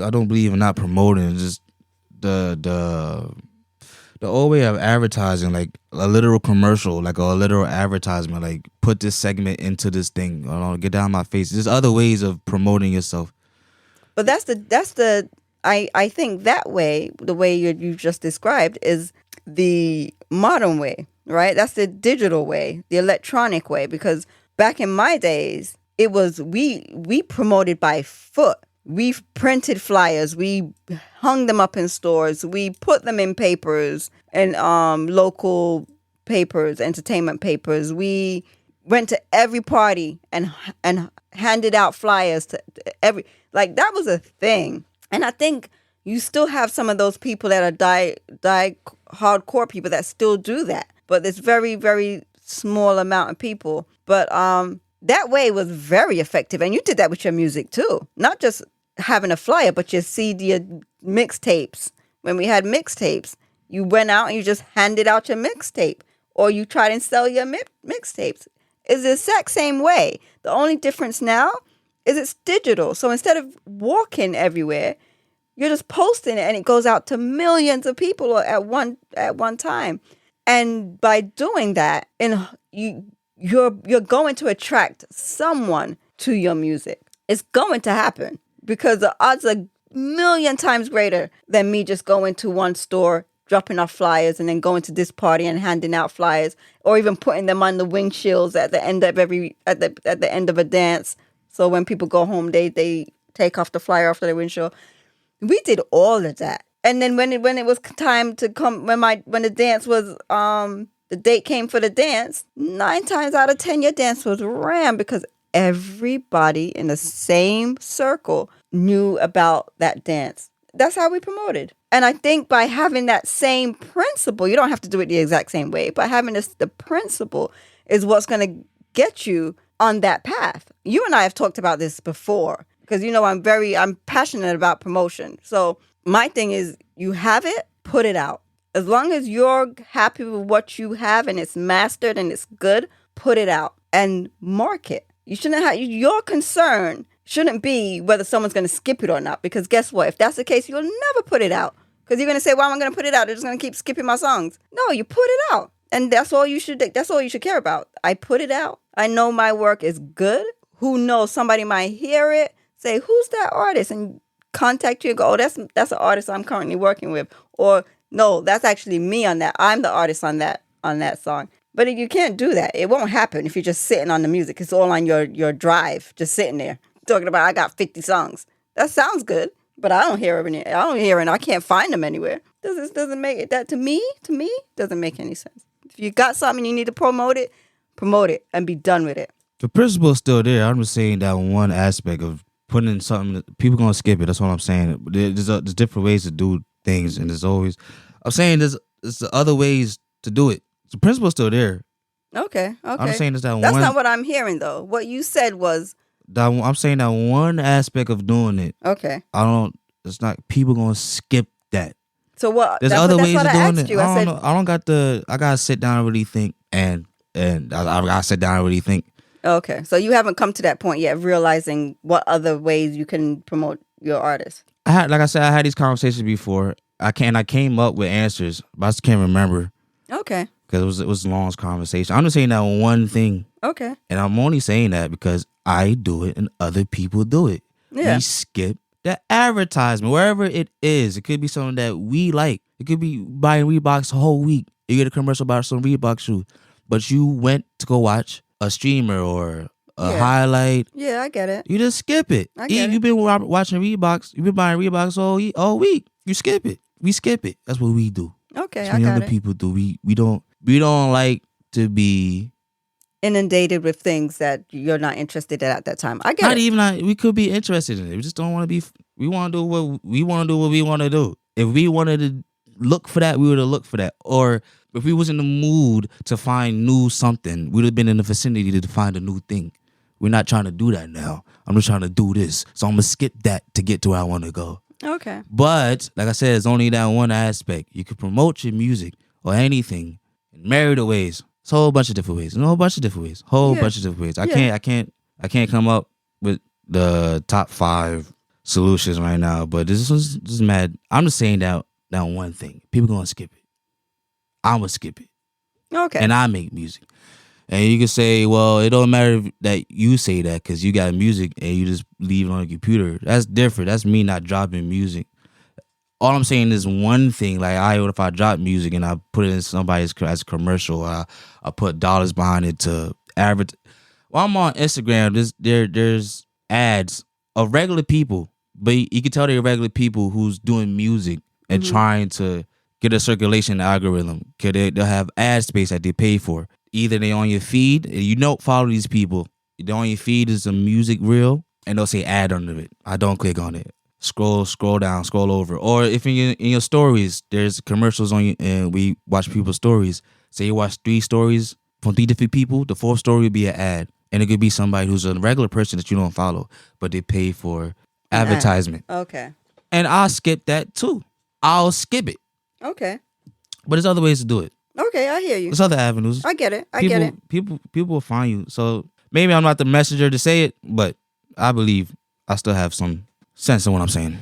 Speaker 2: don't believe in not promoting. Just the old way of advertising, like a literal commercial, like a literal advertisement, like put this segment into this thing. Get down my face. There's other ways of promoting yourself.
Speaker 1: But I think that way, the way you just described, is the modern way, right? That's the digital way, the electronic way. Because back in my days, it was we promoted by foot. We printed flyers. We hung them up in stores. We put them in papers and local papers, entertainment papers. We went to every party and handed out flyers to every, like, that was a thing. And I think you still have some of those people that are die hardcore people that still do that. But it's very, very small amount of people. But that way was very effective. And you did that with your music too. Not just having a flyer, but your CD, your mixtapes. When we had mixtapes, you went out and you just handed out your mixtape. Or you tried and sell your mixtapes. It's the exact same way. The only difference now is it's digital. So instead of walking everywhere, you're just posting it and it goes out to millions of people at one time. And by doing that, you're going to attract someone to your music. It's going to happen because the odds are a million times greater than me just going to one store, dropping off flyers, and then going to this party and handing out flyers, or even putting them on the windshields at the end of at the end of a dance. So when people go home, they take off the flyer off the windshield. We did all of that. And then when it was time to come, when the dance was the date came for the dance, 9 times out of 10 your dance was rammed because everybody in the same circle knew about that dance. That's how we promoted. And I think by having that same principle, you don't have to do it the exact same way, but having the principle is what's going to get you on that path. You and I have talked about this before because, I'm passionate about promotion. So my thing is, you have it, put it out. As long as you're happy with what you have and it's mastered and it's good, put it out and market. You shouldn't have, your concern shouldn't be whether someone's going to skip it or not. Because guess what? If that's the case, you'll never put it out. Because you're going to say, "Why am I going to put it out? They're just going to keep skipping my songs." No, you put it out. And that's all you should care about. I put it out. I know my work is good. Who knows? Somebody might hear it, say, "Who's that artist?" And contact you and go, "Oh, that's an artist I'm currently working with." Or, "No, that's actually me on that. I'm the artist on that song." But you can't do that. It won't happen if you're just sitting on the music. It's all on your drive, just sitting there talking about, "I got 50 songs." That sounds good, but I don't hear it. I can't find them anywhere. This doesn't make it. That to me doesn't make any sense. If you got something you need to promote it and be done with it.
Speaker 2: The principle is still there. I'm just saying that one aspect of putting in something, people gonna skip it. That's what I'm saying. There's different ways to do things, and I'm saying there's other ways to do it. The principle is still there.
Speaker 1: Okay.
Speaker 2: I'm saying
Speaker 1: That's not what I'm hearing though. What you said was
Speaker 2: I'm saying that one aspect of doing it.
Speaker 1: okay.
Speaker 2: It's not people gonna skip that.
Speaker 1: So what?
Speaker 2: There's other ways of doing it.
Speaker 1: I
Speaker 2: don't know. I gotta sit down and really think, and I gotta sit down and really think.
Speaker 1: Okay, so you haven't come to that point yet, realizing what other ways you can promote your artist.
Speaker 2: Like I said, I had these conversations before. I came up with answers, but I just can't remember.
Speaker 1: Okay.
Speaker 2: Because it was a long conversation. I'm just saying that one thing.
Speaker 1: Okay.
Speaker 2: And I'm only saying that because I do it and other people do it.
Speaker 1: Yeah.
Speaker 2: We skip the advertisement, wherever it is. It could be something that we like. It could be buying Reeboks a whole week. You get a commercial about some Reebok shoe, but you went to go watch a streamer or a highlight.
Speaker 1: Yeah, I get it.
Speaker 2: You just skip it. You've been watching Reeboks. You've been buying Reeboks all week. You skip it. We skip it. That's what we do.
Speaker 1: Okay,
Speaker 2: That's what other people do. We don't like to be
Speaker 1: inundated with things that you're not interested in at that time. I get
Speaker 2: not
Speaker 1: it.
Speaker 2: even we could be interested in it. We just don't want to be. We want to do what we want to do. If we wanted to look for that, we would have looked for that. Or if we was in the mood to find new something, we'd have been in the vicinity to find a new thing. We're not trying to do that now. I'm just trying to do this. So I'm gonna skip that to get to where I want to go.
Speaker 1: Okay.
Speaker 2: But like I said, it's only that one aspect. You can promote your music or anything in myriad ways. It's a whole bunch of different ways. I can't come up with the top 5 solutions right now. But this is mad. I'm just saying that one thing. People gonna skip it. I'm gonna skip it.
Speaker 1: Okay.
Speaker 2: And I make music. And you can say, well, it don't matter that you say that because you got music and you just leave it on the computer. That's different. That's me not dropping music. All I'm saying is one thing. Like, if I drop music and I put it in somebody's as a commercial, I put dollars behind it to advertise. While I'm on Instagram, there's ads of regular people, but you can tell they're regular people who's doing music and trying to get a circulation algorithm. Cause they'll have ad space that they pay for. Either they on your feed, and you don't follow these people. They're on your feed is a music reel, and they'll say ad under it. I don't click on it. Scroll down, scroll over. Or if in your stories, there's commercials on you, and we watch people's stories. Say you watch 3 stories from 3 different people, the 4th story would be an ad. And it could be somebody who's a regular person that you don't follow, but they pay for advertisement.
Speaker 1: Okay.
Speaker 2: And I'll skip that too. I'll skip it.
Speaker 1: Okay.
Speaker 2: But there's other ways to do it.
Speaker 1: Okay, I hear you.
Speaker 2: There's other avenues.
Speaker 1: I get it.
Speaker 2: People will find you. So maybe I'm not the messenger to say it, but I believe I still have some sense in what I'm saying.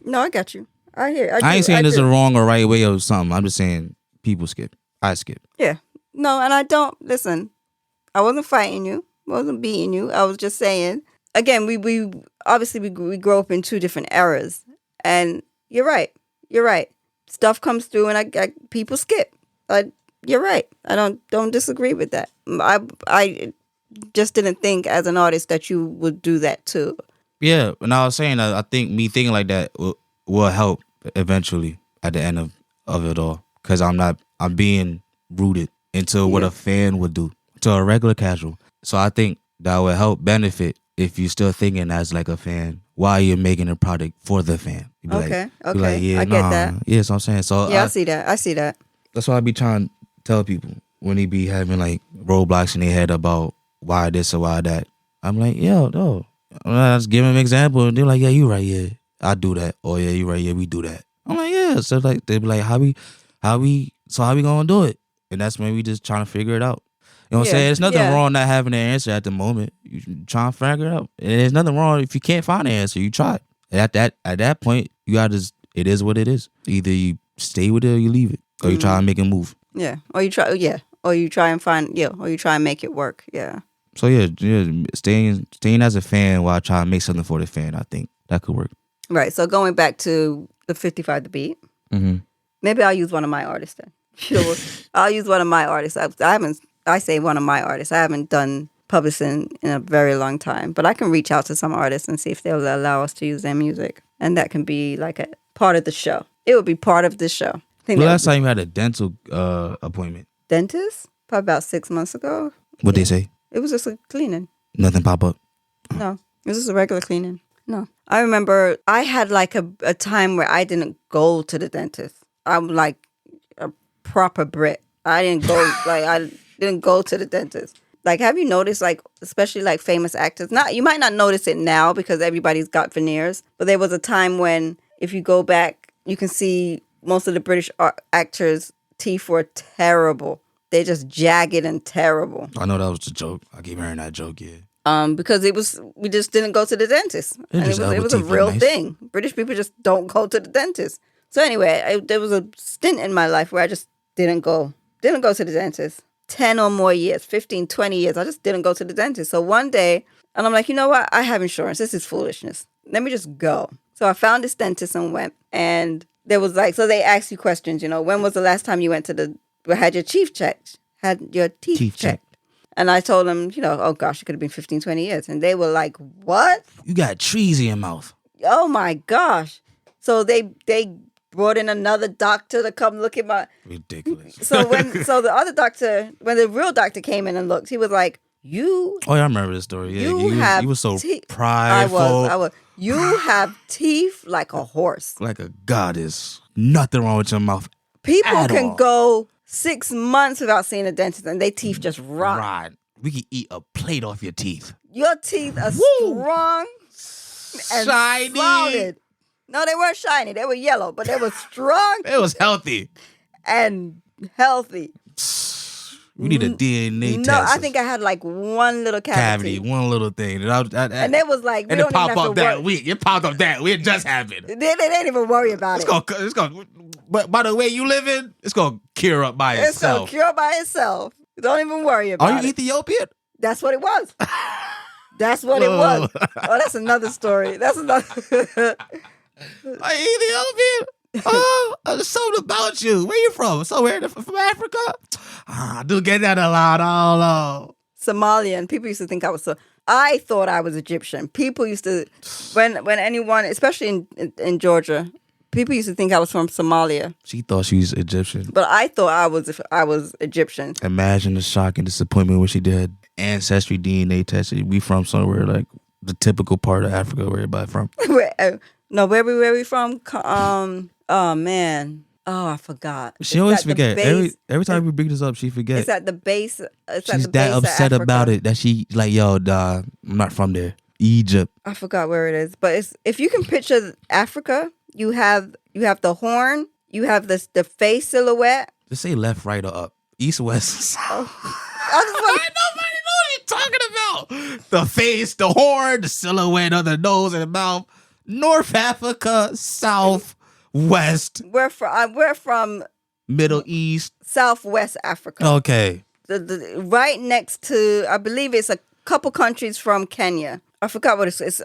Speaker 1: No, I got you. I hear.
Speaker 2: I ain't saying there's a wrong or right way of something. I'm just saying people skip. I skip.
Speaker 1: Yeah. No, and I don't listen. I wasn't fighting you. I wasn't beating you. I was just saying. Again, we obviously we grow up in 2 different eras, and you're right. Stuff comes through, and I people skip. You're right. I don't disagree with that. I just didn't think as an artist that you would do that too.
Speaker 2: Yeah, and I was saying I think me thinking like that will help eventually at the end of it all, because I'm being rooted into what a fan would do, to a regular casual. So I think that would help benefit if you're still thinking as like a fan while you're making a product for the fan. You be
Speaker 1: Okay,
Speaker 2: like, be like,
Speaker 1: okay.
Speaker 2: yeah,
Speaker 1: I get that.
Speaker 2: Yeah, that's what I'm saying. So
Speaker 1: Yeah, I see that. I see that.
Speaker 2: that's why I be trying to tell people when they be having like roadblocks in their head about why this or why that. I'm like, yo, no. I just give them an example and they're like, yeah, you right, yeah. I do that. Or yeah, you right, yeah, we do that. I'm like, yeah. So like they be like, how we gonna do it? And that's when we just trying to figure it out. You know what I'm saying? There's nothing wrong not having an answer at the moment. You trying to figure it out. And there's nothing wrong if you can't find an answer. You try it. And at that point, you gotta just, it is what it is. Either you stay with it or you leave it. Or you try to make a move.
Speaker 1: Yeah. Or you try and find, or you try and make it work. Yeah.
Speaker 2: So yeah, staying as a fan while I try to make something for the fan, I think that could work.
Speaker 1: Right. So going back to the 55 The Beat, maybe I'll use one of my artists then. Sure. I'll use one of my artists. I say one of my artists. I haven't done publishing in a very long time, but I can reach out to some artists and see if they'll allow us to use their music. And that can be like a part of the show. It would be part of the show.
Speaker 2: The last time you had a dental appointment?
Speaker 1: Dentist? Probably about 6 months ago.
Speaker 2: What'd they say?
Speaker 1: It was just a cleaning.
Speaker 2: Nothing pop up?
Speaker 1: No. It was just a regular cleaning. No. I remember I had like a time where I didn't go to the dentist. I'm like a proper Brit. I didn't go to the dentist. Like, have you noticed, like, especially like famous actors? You might not notice it now because everybody's got veneers, but there was a time when if you go back, you can see most of the British actors' teeth were terrible. They're just jagged and terrible.
Speaker 2: I know that was the joke. I keep hearing that joke, yeah.
Speaker 1: Because we just didn't go to the dentist. And it was a real thing. British people just don't go to the dentist. So anyway, there was a stint in my life where I just didn't go to the dentist. 10 or more years, 15, 20 years. I just didn't go to the dentist. So one day, and I'm like, you know what? I have insurance. This is foolishness. Let me just go. So I found this dentist and went. And there was like, so they ask you questions, when was the last time you went to had your teeth checked? Had your teeth checked? And I told them, oh gosh, it could have been 15, 20 years. And they were like, what?
Speaker 2: You got trees in your mouth.
Speaker 1: Oh my gosh. So they brought in another doctor to come look at my...
Speaker 2: Ridiculous.
Speaker 1: So the other doctor, when the real doctor came in and looked, he was like, you...
Speaker 2: Oh, yeah, I remember this story. Yeah, you were so prideful.
Speaker 1: I was. You have teeth like a horse.
Speaker 2: Like a goddess. Nothing wrong with your mouth.
Speaker 1: People can go 6 months without seeing a dentist and their teeth just rot.
Speaker 2: Right. We can eat a plate off your teeth.
Speaker 1: Your teeth are strong and
Speaker 2: shiny.
Speaker 1: solid. No, they weren't shiny. They were yellow, but they were strong.
Speaker 2: It was healthy.
Speaker 1: And healthy.
Speaker 2: We need a DNA test.
Speaker 1: No, I think I had like one little cavity.
Speaker 2: One little thing.
Speaker 1: And it was like,
Speaker 2: and it popped up that week. It popped up that week. It just happened.
Speaker 1: They didn't even worry about it.
Speaker 2: It's gonna, but by the way you living, it's going to cure up by itself.
Speaker 1: It's going to cure by itself. Don't even worry about it.
Speaker 2: Are you Ethiopian?
Speaker 1: That's what it was. That's what it was. Oh, that's another story. That's another...
Speaker 2: Are you Ethiopian? Oh, there's something about you. Where you from? Somewhere from Africa? I do get that a lot. I don't know.
Speaker 1: Somalian. People used to think I was I thought I was Egyptian. People used to, when anyone, especially in Georgia, people used to think I was from Somalia.
Speaker 2: She thought she was Egyptian.
Speaker 1: But I thought I was Egyptian.
Speaker 2: Imagine the shock and disappointment when she did ancestry DNA test. We from somewhere like the typical part of Africa where everybody from.
Speaker 1: No, where we from? Oh man. Oh, I forgot.
Speaker 2: She always forget. Every time we bring this up, she forgets.
Speaker 1: It's at the base.
Speaker 2: She's that upset about it that she like, yo, I'm not from there. Egypt.
Speaker 1: I forgot where it is, but if you can picture Africa, you have the horn, you have the face silhouette.
Speaker 2: Just say left, right, or up, east, west, south.
Speaker 1: Nobody
Speaker 2: knows what you're talking about. The face, the horn, the silhouette of the nose and the mouth. North Africa, South, West.
Speaker 1: We're from
Speaker 2: Middle East, Southwest
Speaker 1: Africa.
Speaker 2: Okay.
Speaker 1: The right next to, I believe it's a couple countries from Kenya. I forgot what it's. It's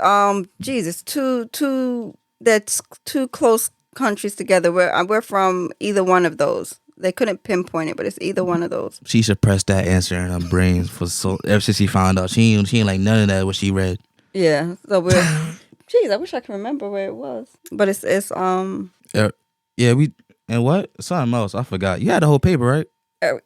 Speaker 1: that's two close countries together. We're from either one of those. They couldn't pinpoint it, but it's either one of those.
Speaker 2: She suppressed that answer in her brains ever since she found out. She ain't like none of that what she read.
Speaker 1: Yeah, so we're. Jeez, I wish I could remember where it was. But it's
Speaker 2: yeah, what? Something else. I forgot. You had the whole paper, right?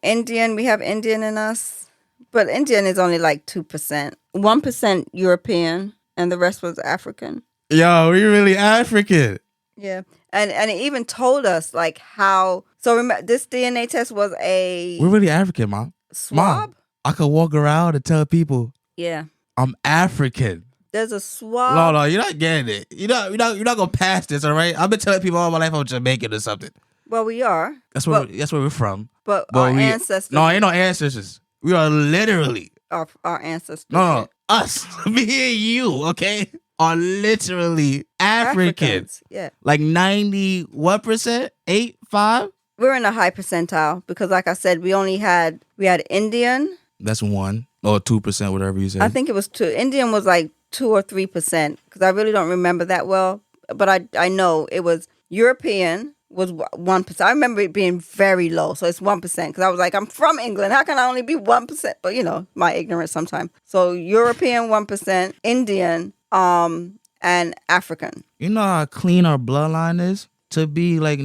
Speaker 1: Indian. We have Indian in us. But Indian is only like 2%. 1% European, and the rest was African.
Speaker 2: Yo, we really African.
Speaker 1: Yeah. And it even told us like how. So remember, this DNA test was a
Speaker 2: We're really African, Mom.
Speaker 1: swab.
Speaker 2: Mom, I could walk around and tell people
Speaker 1: Yeah.
Speaker 2: I'm African.
Speaker 1: There's a swab.
Speaker 2: No, you're not getting it. You're not gonna pass this, all right? I've been telling people all my life I'm Jamaican or something.
Speaker 1: Well, we are.
Speaker 2: That's where we're from.
Speaker 1: But our ancestors.
Speaker 2: No, ain't no ancestors. We are literally
Speaker 1: Our ancestors.
Speaker 2: no, us, me and you, okay, are literally African.
Speaker 1: Africans. Yeah.
Speaker 2: Like 91%, 85.
Speaker 1: We're in a high percentile because, like I said, we had Indian.
Speaker 2: That's 1 or 2%, whatever you say.
Speaker 1: I think it was 2. Indian was like 2 or 3% because I really don't remember that well. But I know it was European was 1%. I remember it being very low, so it's 1% because I was like, I'm from England. How can I only be 1%? But my ignorance sometimes. So European 1%, Indian, and African.
Speaker 2: You know how clean our bloodline is? To be like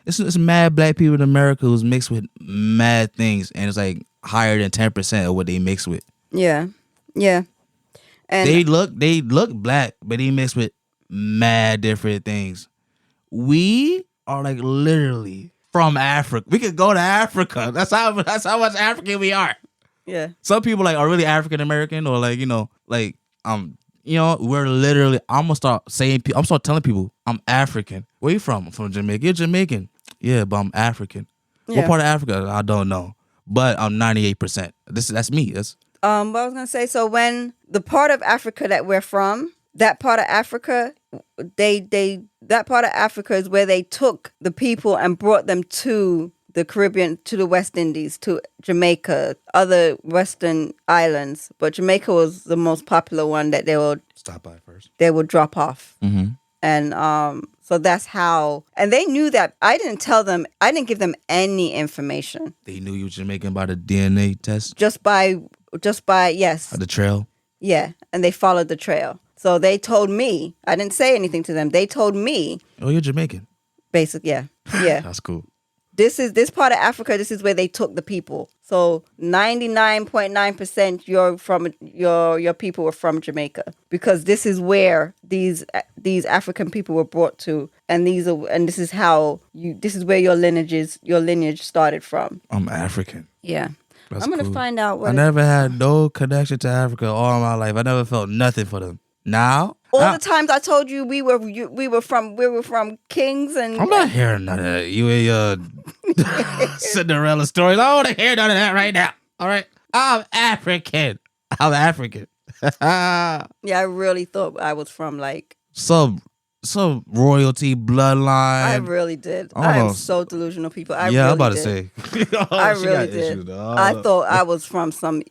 Speaker 2: it's mad black people in America who's mixed with mad things, and it's like higher than 10% of what they mix with.
Speaker 1: Yeah, yeah. And
Speaker 2: They look black, but they mix with mad different things. We are like literally from Africa. We could go to Africa. That's how much African we are.
Speaker 1: yeah,
Speaker 2: Some people like are really African American or we're literally. I'm gonna start telling people I'm African. Where you from? I'm from Jamaica. You're Jamaican. Yeah, but I'm African.
Speaker 1: Yeah.
Speaker 2: What part of Africa? I don't know. But I'm 98%. That's me. That's
Speaker 1: what I was gonna say. So when the part of Africa that we're from, that part of Africa, that part of Africa is where they took the people and brought them to the Caribbean, to the West Indies, to Jamaica, other Western islands. But Jamaica was the most popular one that they would
Speaker 2: stop by first.
Speaker 1: They would drop off.
Speaker 2: Mm-hmm.
Speaker 1: And so that's how. And they knew that. I didn't give them any information.
Speaker 2: They knew you were Jamaican by the DNA test?
Speaker 1: Just by yes.
Speaker 2: The trail?
Speaker 1: Yeah. And they followed the trail. So they told me. I didn't say anything to them. They told me.
Speaker 2: Oh, you're Jamaican.
Speaker 1: Basic, yeah. Yeah.
Speaker 2: That's cool.
Speaker 1: This part of Africa, this is where they took the people. So 99.9% your people were from Jamaica, because this is where these African people were brought to, and this is where your lineage started from.
Speaker 2: I'm African.
Speaker 1: Yeah.
Speaker 2: That's
Speaker 1: I'm gonna
Speaker 2: cool.
Speaker 1: find out what
Speaker 2: I never had no connection to Africa all my life. I never felt nothing for them. Now
Speaker 1: the times I told you we were from Kings and
Speaker 2: I'm not hearing none of that. You and your Cinderella stories. I don't want to hear none of that right now. All right. I'm African.
Speaker 1: Yeah, I really thought I was from like
Speaker 2: some royalty bloodline.
Speaker 1: I really did.
Speaker 2: Oh.
Speaker 1: I am so delusional, people.
Speaker 2: I'm about to say.
Speaker 1: I really did. I thought I was from some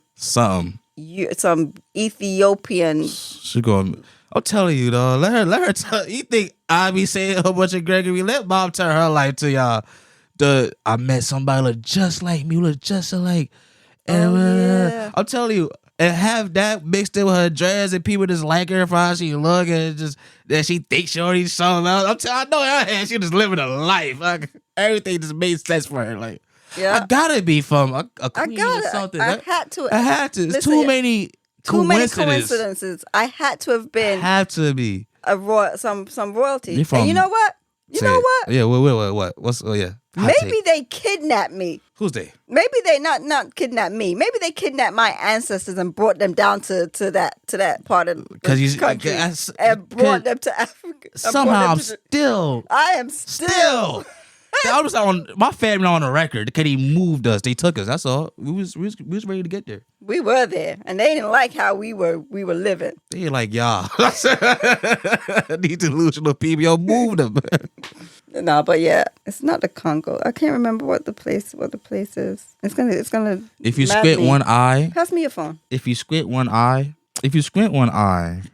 Speaker 1: Ethiopian.
Speaker 2: She going. I'm telling you though. Let her tell. You think I be saying a whole bunch of Gregory? Let mom tell her life to y'all. I met somebody look just like me, look just alike. And
Speaker 1: yeah.
Speaker 2: I'm telling you, and have that mixed in with her dress and people just like her for how she look and just that she thinks she already something else. I know her head, she just living a life. Like everything just made sense for her. Like,
Speaker 1: yeah,
Speaker 2: I gotta be from a queen or something.
Speaker 1: I had to.
Speaker 2: It's
Speaker 1: Listen,
Speaker 2: too many
Speaker 1: coincidences. I had to have been.
Speaker 2: Have to be
Speaker 1: some royalty.
Speaker 2: From,
Speaker 1: and you know what?
Speaker 2: Yeah. What? What's? Oh yeah.
Speaker 1: Maybe they kidnapped me.
Speaker 2: Who's they?
Speaker 1: Maybe they not kidnapped me. Maybe they kidnapped my ancestors and brought them down to that part of the country and brought them to Africa.
Speaker 2: Somehow
Speaker 1: I am still.
Speaker 2: I was on my family on the record because he moved us. They took us. That's all. We was ready to get there.
Speaker 1: We were there, and they didn't like how we were living.
Speaker 2: They like y'all. These delusional people, y'all moved them.
Speaker 1: No, but yeah, it's not the Congo. I can't remember what the place is. It's gonna.
Speaker 2: If you squint one eye,
Speaker 1: pass me your phone.
Speaker 2: If you squint one eye,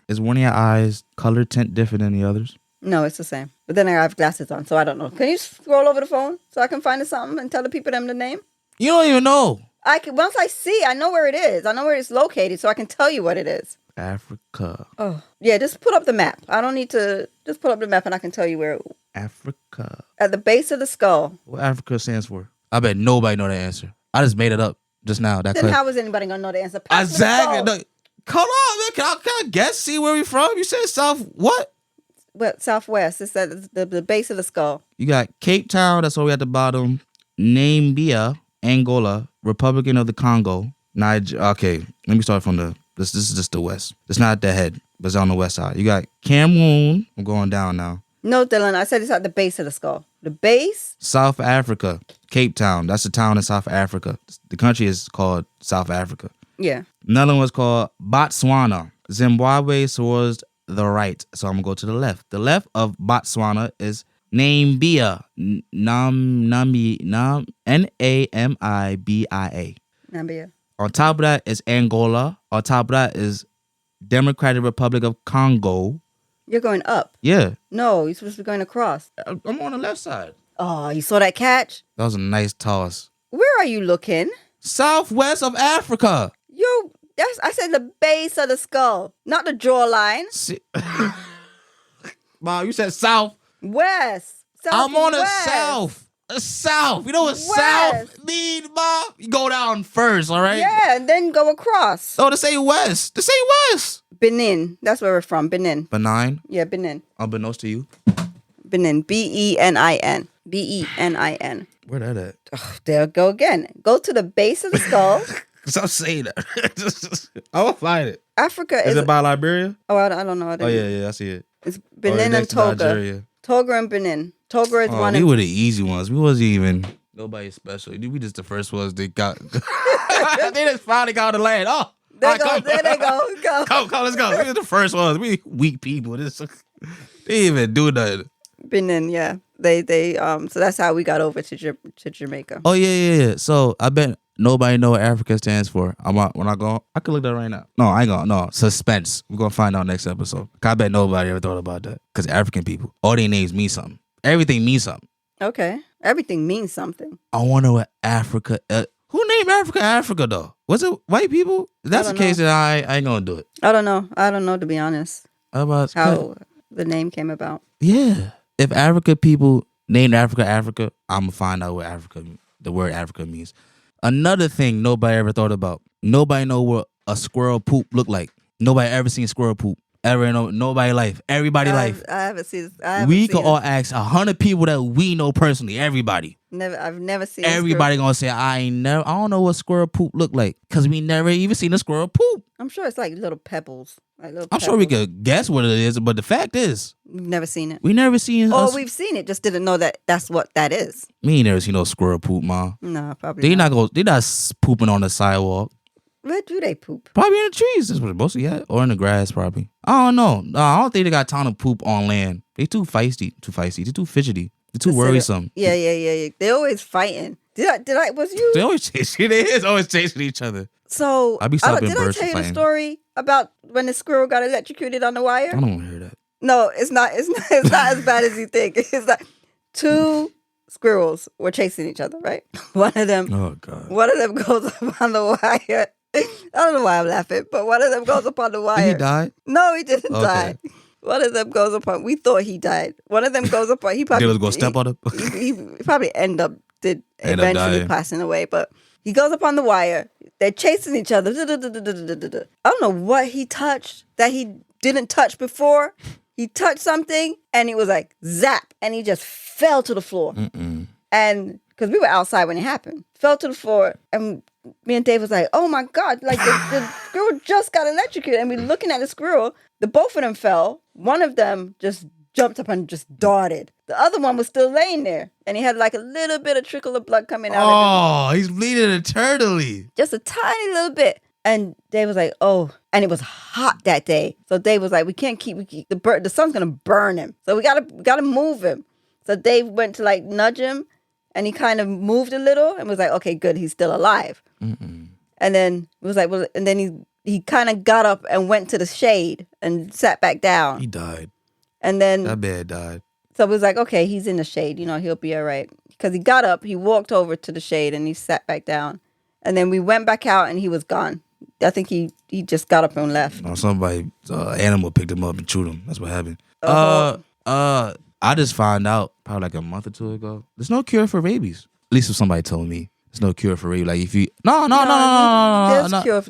Speaker 2: is one of your eyes color tint different than the others?
Speaker 1: No, it's the same. But then I have glasses on, so I don't know. Can you scroll over the phone so I can find something and tell the people them the name?
Speaker 2: You don't even know.
Speaker 1: Once I see, I know where it is. I know where it's located, so I can tell you what it is.
Speaker 2: Africa.
Speaker 1: Oh, yeah, just put up the map. I don't need to. Just put up the map and I can tell you where.
Speaker 2: Africa.
Speaker 1: At the base of the skull.
Speaker 2: What Africa stands for? I bet nobody know that answer. I just made it up. just now. That
Speaker 1: Then
Speaker 2: clip.
Speaker 1: how was anybody gonna know the answer? Pass me the
Speaker 2: Exactly.
Speaker 1: phone.
Speaker 2: No, hold on, man. Can I guess? See where we from? You said South. What?
Speaker 1: Well, Southwest. It's at the base of the skull.
Speaker 2: You got Cape Town. That's all we at the bottom. Namibia, Angola, Republic of the Congo, Niger. Okay, let me start from the. This is just the west. It's not the head, but it's on the west side. You got Cameroon. I'm going down now.
Speaker 1: No, Dylan. I said it's at the base of the skull. The base.
Speaker 2: South Africa, Cape Town. That's a town in South Africa. The country is called South Africa.
Speaker 1: Yeah.
Speaker 2: Another one's called Botswana. Zimbabwe towards the right. So I'm going to go to the left. The left of Botswana is Namibia. Namibia.
Speaker 1: Namibia.
Speaker 2: On top of that is Angola. On top of that is Democratic Republic of Congo.
Speaker 1: You're going up.
Speaker 2: Yeah.
Speaker 1: No, you're supposed to be going across.
Speaker 2: I'm on the left side.
Speaker 1: Oh, you saw that catch?
Speaker 2: That was a nice toss.
Speaker 1: Where are you looking?
Speaker 2: Southwest of Africa.
Speaker 1: I said the base of the skull, not the jawline.
Speaker 2: See, Mom, you said south.
Speaker 1: West.
Speaker 2: I'm on the
Speaker 1: Southwest.
Speaker 2: south. The south. You know what
Speaker 1: West.
Speaker 2: south mean, Mom? You go down first, all right?
Speaker 1: Yeah, and then go across.
Speaker 2: Oh, to say west. To say west.
Speaker 1: Benin. That's where we're from. Benin.
Speaker 2: Benign.
Speaker 1: Yeah, Benin.
Speaker 2: Unbeknownst to you.
Speaker 1: Benin. Benin. Benin.
Speaker 2: Where that at?
Speaker 1: Oh, there we go again. Go to the base of the skull.
Speaker 2: Stop saying that. I will find it.
Speaker 1: Africa
Speaker 2: Is it by Liberia?
Speaker 1: Oh, I don't know.
Speaker 2: Oh, yeah, I see it.
Speaker 1: It's Benin and
Speaker 2: next to
Speaker 1: Togo.
Speaker 2: Nigeria.
Speaker 1: Togo and Benin. Togo is one
Speaker 2: We
Speaker 1: of
Speaker 2: were the easy ones. We wasn't even nobody special. We just the first ones they got. They just finally got on the land. Oh,
Speaker 1: There
Speaker 2: all right,
Speaker 1: they go. Go.
Speaker 2: Come, let's go. We were the first ones. We weak people. They didn't even do nothing.
Speaker 1: Benin, yeah. They so that's how we got over to Jamaica.
Speaker 2: Oh yeah. So I bet nobody know what Africa stands for. When I go, I could look that right now. No, I ain't gonna. No, suspense. We're gonna find out next episode. I bet nobody ever thought about that. Cause African people, all their names mean something. Everything means something.
Speaker 1: Okay. Everything means something.
Speaker 2: I wonder what Africa. Who named Africa though? Was it white people? If that's the case, then I ain't gonna do it.
Speaker 1: I don't know to be honest.
Speaker 2: How about
Speaker 1: How the name came about.
Speaker 2: Yeah. If Africa people named Africa, I'm gonna find out what the word Africa means. Another thing nobody ever thought about. Nobody know what a squirrel poop look like. Nobody ever seen squirrel poop. Ever know nobody life. Everybody life.
Speaker 1: I haven't seen.
Speaker 2: We can all ask 100 people that we know personally. Everybody.
Speaker 1: I've never seen.
Speaker 2: Everybody gonna say I don't know what squirrel poop look like because we never even seen a squirrel poop.
Speaker 1: I'm sure it's like little pebbles.
Speaker 2: I'm sure we could guess what it is, but the fact is,
Speaker 1: we've never seen it.
Speaker 2: we never seen.
Speaker 1: We've seen it, just didn't know that that's what that is.
Speaker 2: Me ain't never seen no squirrel poop, ma.
Speaker 1: No, probably
Speaker 2: They
Speaker 1: not.
Speaker 2: They not pooping on the sidewalk.
Speaker 1: Where do they poop?
Speaker 2: Probably in the trees. That's what mostly at, or in the grass, probably. I don't know. No, I don't think they got time to poop on land. They too feisty. They're too fidgety. They're too worrisome.
Speaker 1: Yeah. They always fighting. Was you?
Speaker 2: They always chasing. They is always chasing each other.
Speaker 1: So
Speaker 2: I be stopping
Speaker 1: did I
Speaker 2: birds
Speaker 1: tell
Speaker 2: from
Speaker 1: you the
Speaker 2: fighting.
Speaker 1: story about when the squirrel got electrocuted on the wire?
Speaker 2: I don't want to hear that.
Speaker 1: No, it's not. It's not as bad as you think. It's like two squirrels were chasing each other, right? One of them goes up on the wire. I don't know why I'm laughing, but one of them goes up on the wire.
Speaker 2: Did he die?
Speaker 1: No, he didn't
Speaker 2: Okay.
Speaker 1: die. One of them goes up on. We thought he died. One of them goes up on. He probably
Speaker 2: They was gonna step on him.
Speaker 1: he probably
Speaker 2: End up
Speaker 1: eventually
Speaker 2: dying.
Speaker 1: passing away, but he goes up on the wire. They're chasing each other. I don't know what he touched that he didn't touch before. He touched something and it was like zap, and he just fell to the floor. And because we were outside when it happened, fell to the floor, and me and Dave was like, "Oh my God!" Like the squirrel just got electrocuted, and we looking at the squirrel. Both of them fell. One of them just jumped up and just darted. The other one was still laying there, and he had like a little bit of trickle of blood coming out.
Speaker 2: Oh, he's bleeding eternally.
Speaker 1: Just a tiny little bit. And Dave was like, "Oh," and it was hot that day. So Dave was like, "We can't keep the sun's gonna burn him. So we gotta move him." So Dave went to like nudge him, and he kind of moved a little and was like, "Okay, good, he's still alive." And then it was like, well, and then he kind of got up and went to the shade and sat back down.
Speaker 2: He died.
Speaker 1: And then
Speaker 2: That man died.
Speaker 1: so it was like, okay, he's in the shade, he'll be all right. Because he got up, he walked over to the shade and he sat back down. And then we went back out and he was gone. I think he just got up and left.
Speaker 2: No, somebody, animal picked him up and chewed him. That's what happened. I just found out probably like a month or two ago. There's no cure for rabies. At least if somebody told me. There's no cure for rabies. Like if you no.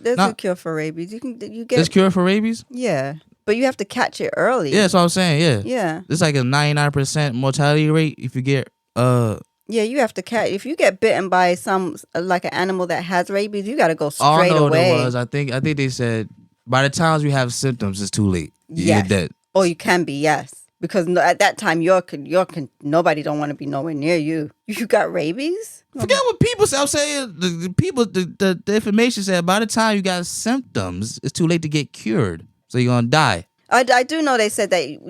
Speaker 1: There's a cure for rabies. You get
Speaker 2: There's cure for rabies.
Speaker 1: Yeah, but you have to catch it early.
Speaker 2: Yeah, that's what I'm saying. Yeah.
Speaker 1: Yeah.
Speaker 2: It's like a 99% mortality rate if you get
Speaker 1: Yeah, you have to catch. If you get bitten by like an animal that has rabies, you got to go
Speaker 2: all I
Speaker 1: straight
Speaker 2: know
Speaker 1: away.
Speaker 2: What it was, I think they said by the time you have symptoms, it's too late. You're
Speaker 1: Yes.
Speaker 2: dead.
Speaker 1: Or you can be, yes. Because at that time, nobody don't want to be nowhere near you. You got rabies?
Speaker 2: Forget what people say. I'm saying the people, the information said by the time you got symptoms, it's too late to get cured. So you're gonna die.
Speaker 1: I do know they said that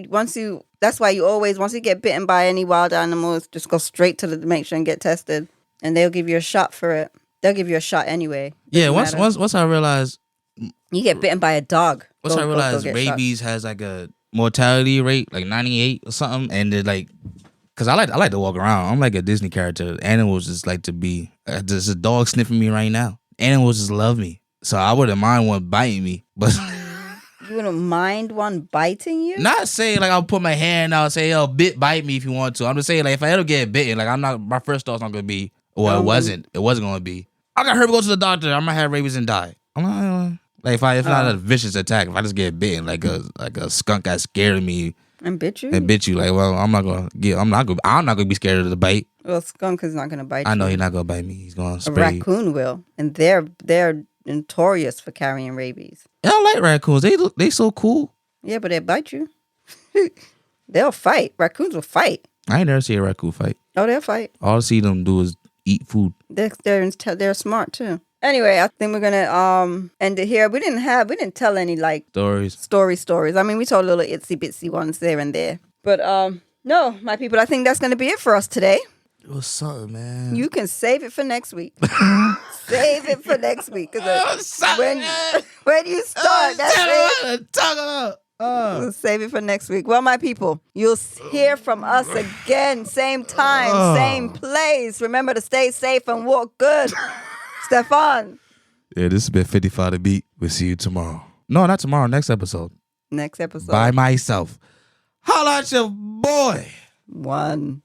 Speaker 1: that's why once you get bitten by any wild animals, just go straight to the make sure and get tested, and they'll give you a shot for it. They'll give you a shot anyway.
Speaker 2: Yeah, once I realized
Speaker 1: you get bitten by a dog.
Speaker 2: Once I realized rabies has like a mortality rate like 98 or something, and they're like, cause I like to walk around. I'm like a Disney character. Animals just like to be. There's a dog sniffing me right now. Animals just love me, so I wouldn't mind one biting me, but.
Speaker 1: You wouldn't mind one biting you?
Speaker 2: Not saying like I'll put my hand out and say, "Yo, bite me if you want to." I'm just saying like if I ever get bitten, like my first thought's not gonna be, well, it wasn't gonna be, I got hurt, go to the doctor, I might have rabies and die. I'm not like if not a vicious attack, if I just get bitten like a skunk got scared of me
Speaker 1: and bit you,
Speaker 2: like, well, I'm not gonna be scared of the bite.
Speaker 1: Well, skunk is not gonna bite you.
Speaker 2: I know he's not gonna bite me. He's gonna spray.
Speaker 1: A raccoon will, and they're notorious for carrying rabies.
Speaker 2: Yeah, I like raccoons. They so cool.
Speaker 1: Yeah, but they bite you. They'll fight. Raccoons will fight.
Speaker 2: I ain't never see a raccoon fight.
Speaker 1: Oh, they'll fight.
Speaker 2: All I see them do is eat food.
Speaker 1: They're smart too. Anyway, I think we're gonna end it here. We didn't tell any like stories. I mean, we told little itsy bitsy ones there and there. But no, my people, I think that's gonna be it for us today.
Speaker 2: It was something, man.
Speaker 1: You can save it for next week. Save it for next week. Cause when you start, that's it. We'll save it for next week. Well, my people, you'll hear from us again, same time, same place. Remember to stay safe and walk good. Stefan.
Speaker 2: Yeah, this has been 55 to beat. We'll see you tomorrow. No, not tomorrow. Next episode.
Speaker 1: Next episode.
Speaker 2: By myself. Holla at your boy.
Speaker 1: One.